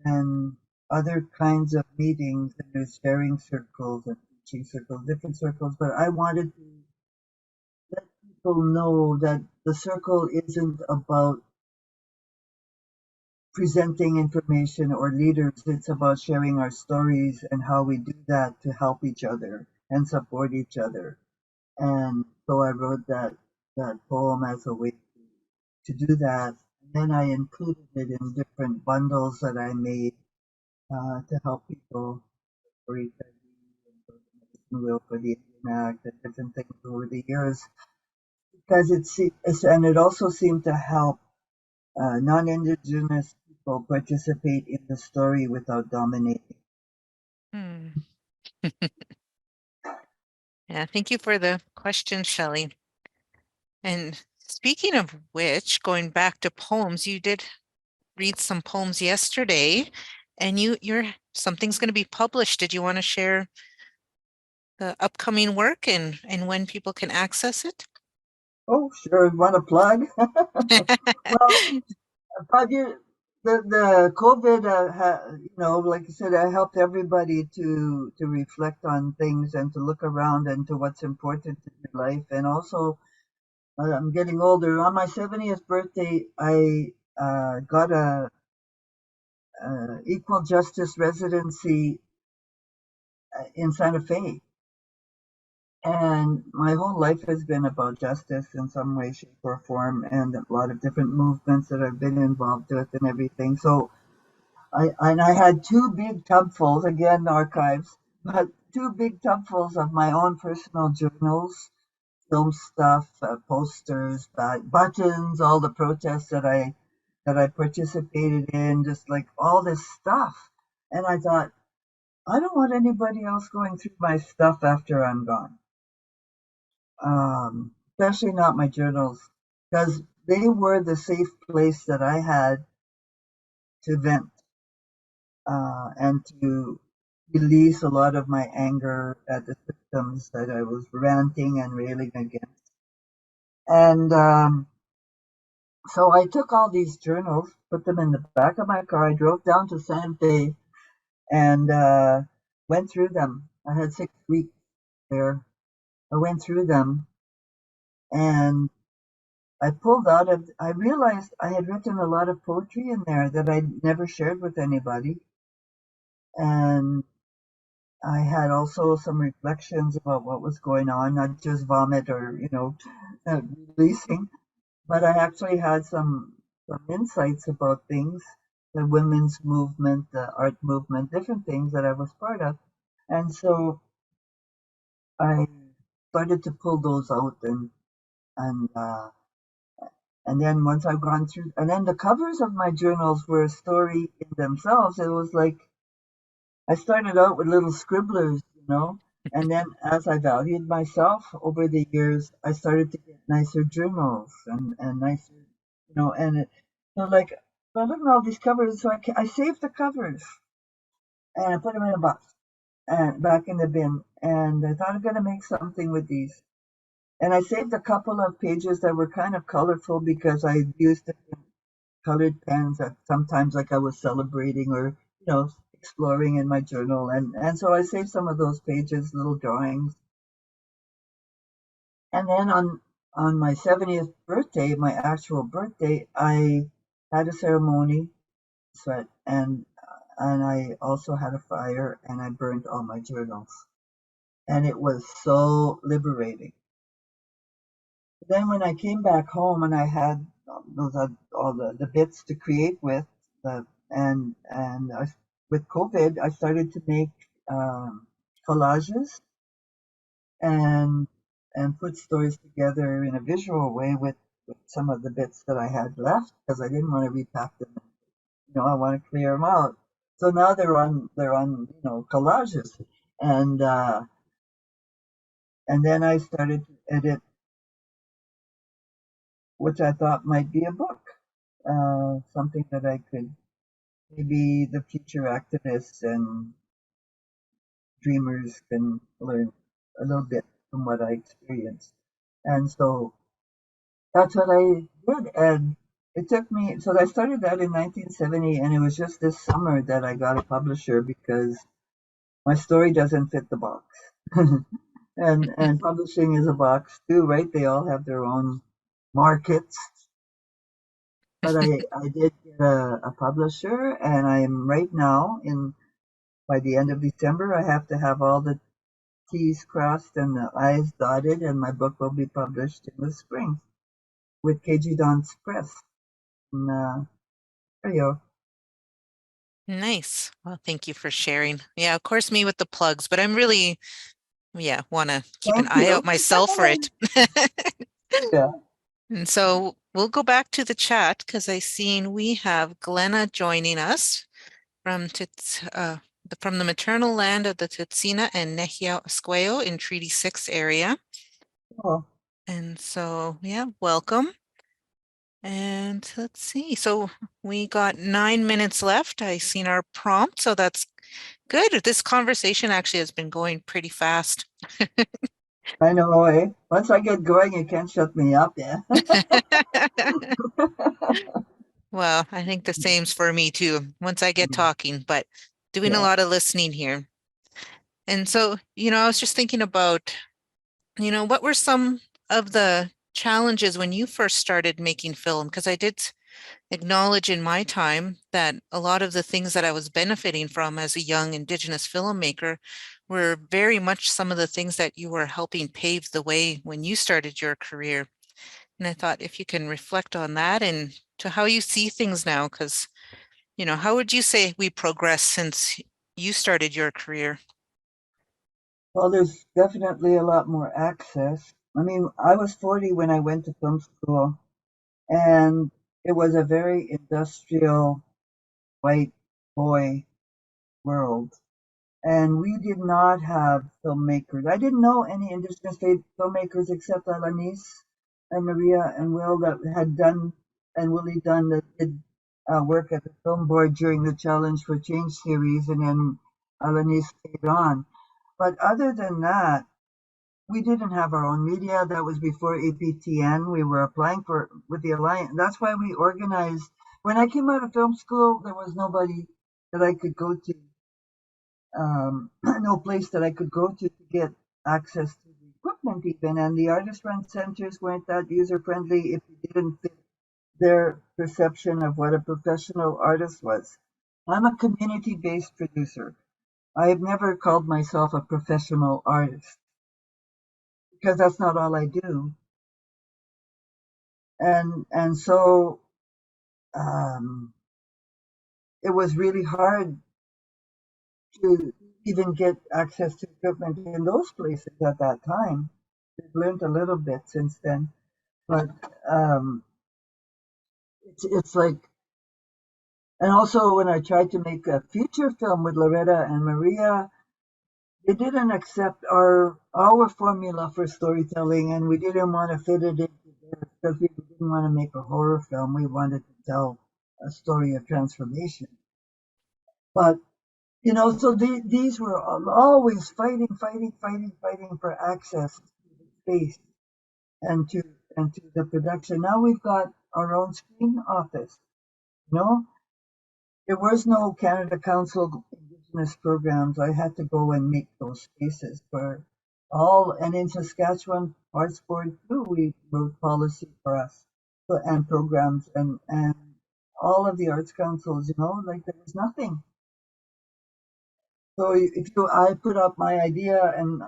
S2: than other kinds of meetings. And there's sharing circles and teaching circles, different circles. But I wanted to let people know that the circle isn't about presenting information or leaders. It's about sharing our stories and how we do that to help each other and support each other. And so I wrote that poem as a way to do that. And then I included it in different bundles that I made to help people for HIV and for the medicine wheel for the Indian Act and different things over the years. Because it also seemed to help non-Indigenous people participate in the story without dominating.
S1: Hmm. Yeah, thank you for the question, Shelley. And speaking of which, going back to poems, you did read some poems yesterday, and something's going to be published. Did you want to share the upcoming work and when people can access it?
S2: Oh, sure. Want to plug? Well, 5 years. The COVID, like I said, I helped everybody to reflect on things and to look around and to what's important in your life. And also, I'm getting older. On my 70th birthday, I got a equal justice residency in Santa Fe. And my whole life has been about justice in some way, shape, or form, and a lot of different movements that I've been involved with and everything. So I had two big tubfuls, again, archives, but two big tubfuls of my own personal journals, film stuff, posters, buttons, all the protests that I participated in, just like all this stuff. And I thought, I don't want anybody else going through my stuff after I'm gone. Especially not my journals, because they were the safe place that I had to vent and to release a lot of my anger at the systems that I was ranting and railing against. And so I took all these journals, put them in the back of my car. I drove down to Santa Fe and went through them. I had 6 weeks there. I went through them and I realized I had written a lot of poetry in there that I'd never shared with anybody. And I had also some reflections about what was going on, not just vomit or, releasing, but I actually had some insights about things, the women's movement, the art movement, different things that I was part of. And so I started to pull those out and And then once I've gone through, and then the covers of my journals were a story in themselves. It was like I started out with little scribblers, and then as I valued myself over the years, I started to get nicer journals and nicer, and so like, I look at all these covers, so I saved the covers and I put them in a box and back in the bin. And I thought I'm going to make something with these. And I saved a couple of pages that were kind of colorful because I used different colored pens that sometimes like I was celebrating or, exploring in my journal. And so I saved some of those pages, little drawings. And then on my 70th birthday, my actual birthday, I had a ceremony, sweat, and I also had a fire and I burned all my journals. And it was so liberating. Then when I came back home and I had all the bits to create with, with COVID, I started to make collages and put stories together in a visual way with some of the bits that I had left because I didn't want to repack them. I want to clear them out. So now they're on collages, and then I started to edit, which I thought might be a book, something that I could maybe the future activists and dreamers can learn a little bit from what I experienced. And so that's what I did. And it took me, so I started that in 1970, and it was just this summer that I got a publisher because my story doesn't fit the box. and publishing is a box too, right? They all have their own markets. But I did get a publisher, and I'm right now by the end of December, I have to have all the T's crossed and the I's dotted, and my book will be published in the spring with KG Don's Press. And there you go.
S1: Nice. Well, thank you for sharing. Yeah, of course, me with the plugs, but I'm really, want to keep an eye out myself for it.
S2: Yeah.
S1: And so we'll go back to the chat because I seen we have Glenna joining us from the maternal land of the Tsuut'ina and Nehia Esqueo in Treaty 6 area.
S2: Oh.
S1: And so, welcome. And let's see. So we got 9 minutes left. I seen our prompt, so that's good. This conversation actually has been going pretty fast.
S2: I know, eh? Once I get going, you can't shut me up, yeah.
S1: Well, I think the same's for me too, once I get talking, but doing a lot of listening here. And so, I was just thinking about, what were some of the challenges when you first started making film? Because I did acknowledge in my time that a lot of the things that I was benefiting from as a young Indigenous filmmaker were very much some of the things that you were helping pave the way when you started your career. And I thought if you can reflect on that and to how you see things now, because, how would you say we progressed since you started your career?
S2: Well, there's definitely a lot more access. I mean, I was 40 when I went to film school, and it was a very industrial white boy world. And we did not have filmmakers. I didn't know any Indigenous filmmakers except Alanis and Maria and Will that had done, and Willie Dunn that did work at the film board during the Challenge for Change series, and then Alanis stayed on. But other than that, we didn't have our own media. That was before APTN. We were applying with the Alliance. That's why we organized. When I came out of film school, there was nobody that I could go to, no place that I could go to get access to the equipment even. And the artist-run centers weren't that user-friendly if you didn't fit their perception of what a professional artist was. I'm a community-based producer. I have never called myself a professional artist because that's not all I do. And so it was really hard to even get access to equipment in those places at that time. We've learned a little bit since then, but it's like, and also when I tried to make a feature film with Loretta and Maria, they didn't accept our formula for storytelling, and we didn't want to fit it into theirs because we didn't want to make a horror film. We wanted to tell a story of transformation. But so these were always fighting for access to the space and to the production. Now we've got our own screen office. There was no Canada Council Indigenous programs. I had to go and make those spaces for and in Saskatchewan Arts Board too, we wrote policy for us and programs and all of the arts councils, like there was nothing. So I put up my idea and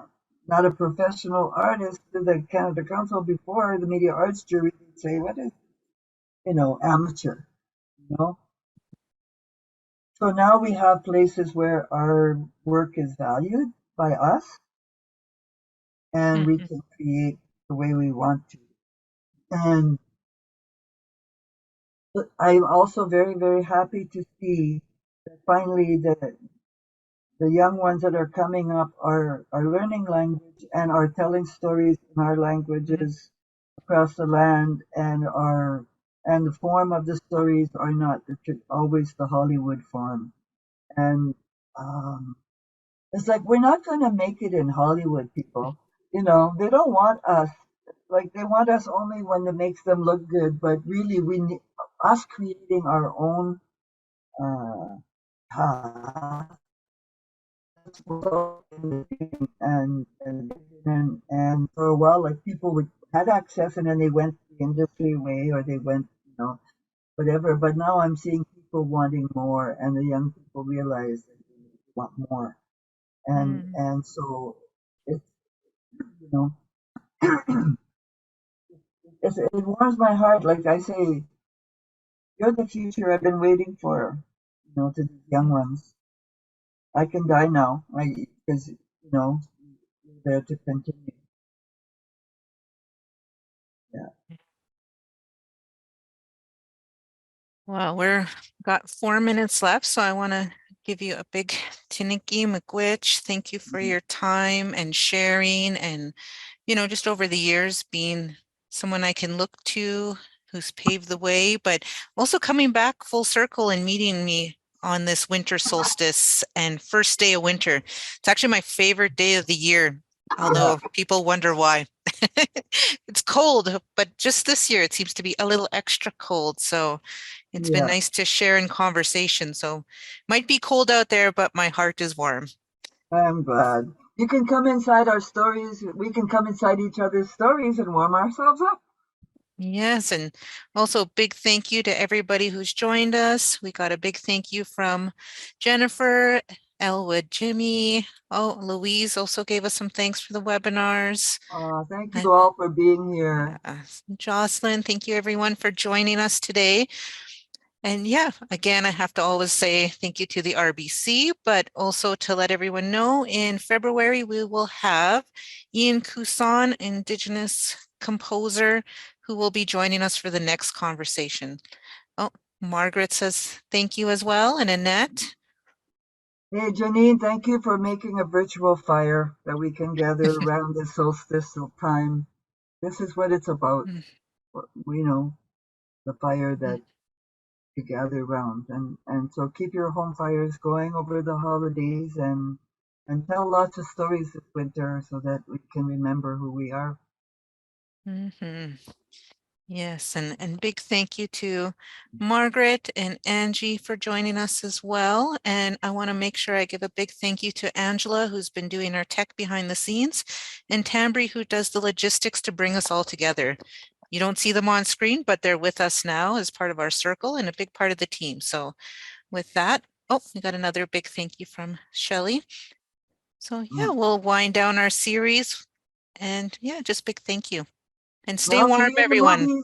S2: not a professional artist to the Canada Council before the media arts jury would say, what is, amateur, So now we have places where our work is valued by us and we can create the way we want to. And I'm also very, very happy to see that finally the young ones that are coming up are learning language and are telling stories in our languages across the land, and the form of the stories are not always the Hollywood form. And it's like we're not going to make it in Hollywood, people. They don't want us. Like they want us only when it makes them look good, but really we need us creating our own path. And for a while, like people had access, and then they went the industry way, or they went, whatever. But now I'm seeing people wanting more, and the young people realize that they want more, and so it's it warms my heart. Like I say, you're the future I've been waiting for, to the young ones. I can die now, because you're there to continue. Yeah.
S1: Well, we're got 4 minutes left, so I want to give you a big Tiniki Miigwech. Thank you for your time and sharing, and just over the years being someone I can look to who's paved the way, but also coming back full circle and meeting me on this winter solstice and first day of winter. It's actually my favorite day of the year, although people wonder why. It's cold, but just this year it seems to be a little extra cold. So it's been nice to share in conversation. So might be cold out there, but my heart is warm.
S2: I'm glad. You can come inside our stories. We can come inside each other's stories and warm ourselves up.
S1: Yes, and also big thank you to everybody who's joined us. We got a big thank you from Jennifer, Elwood, Jimmy. Oh, Louise also gave us some thanks for the webinars.
S2: Thank you all for being here.
S1: Jocelyn, thank you everyone for joining us today. And again, I have to always say thank you to the RBC, but also to let everyone know in February, we will have Ian Couson, Indigenous composer, who will be joining us for the next conversation. Oh, Margaret says thank you as well, and Annette.
S2: Hey, Janine, thank you for making a virtual fire that we can gather around the solstice time. This is what it's about. We know the fire that to gather around, and so keep your home fires going over the holidays and tell lots of stories this winter so that we can remember who we are.
S1: Yes, and big thank you to Margaret and Angie for joining us as well. And I want to make sure I give a big thank you to Angela, who's been doing our tech behind the scenes, and Tambry, who does the logistics to bring us all together. You don't see them on screen, but they're with us now as part of our circle and a big part of the team. So with that, we got another big thank you from Shelley. So we'll wind down our series, and just big thank you. And stay warm, everyone.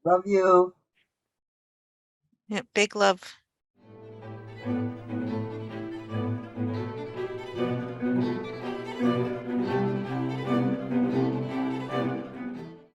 S2: Love you.
S1: Yeah, big love.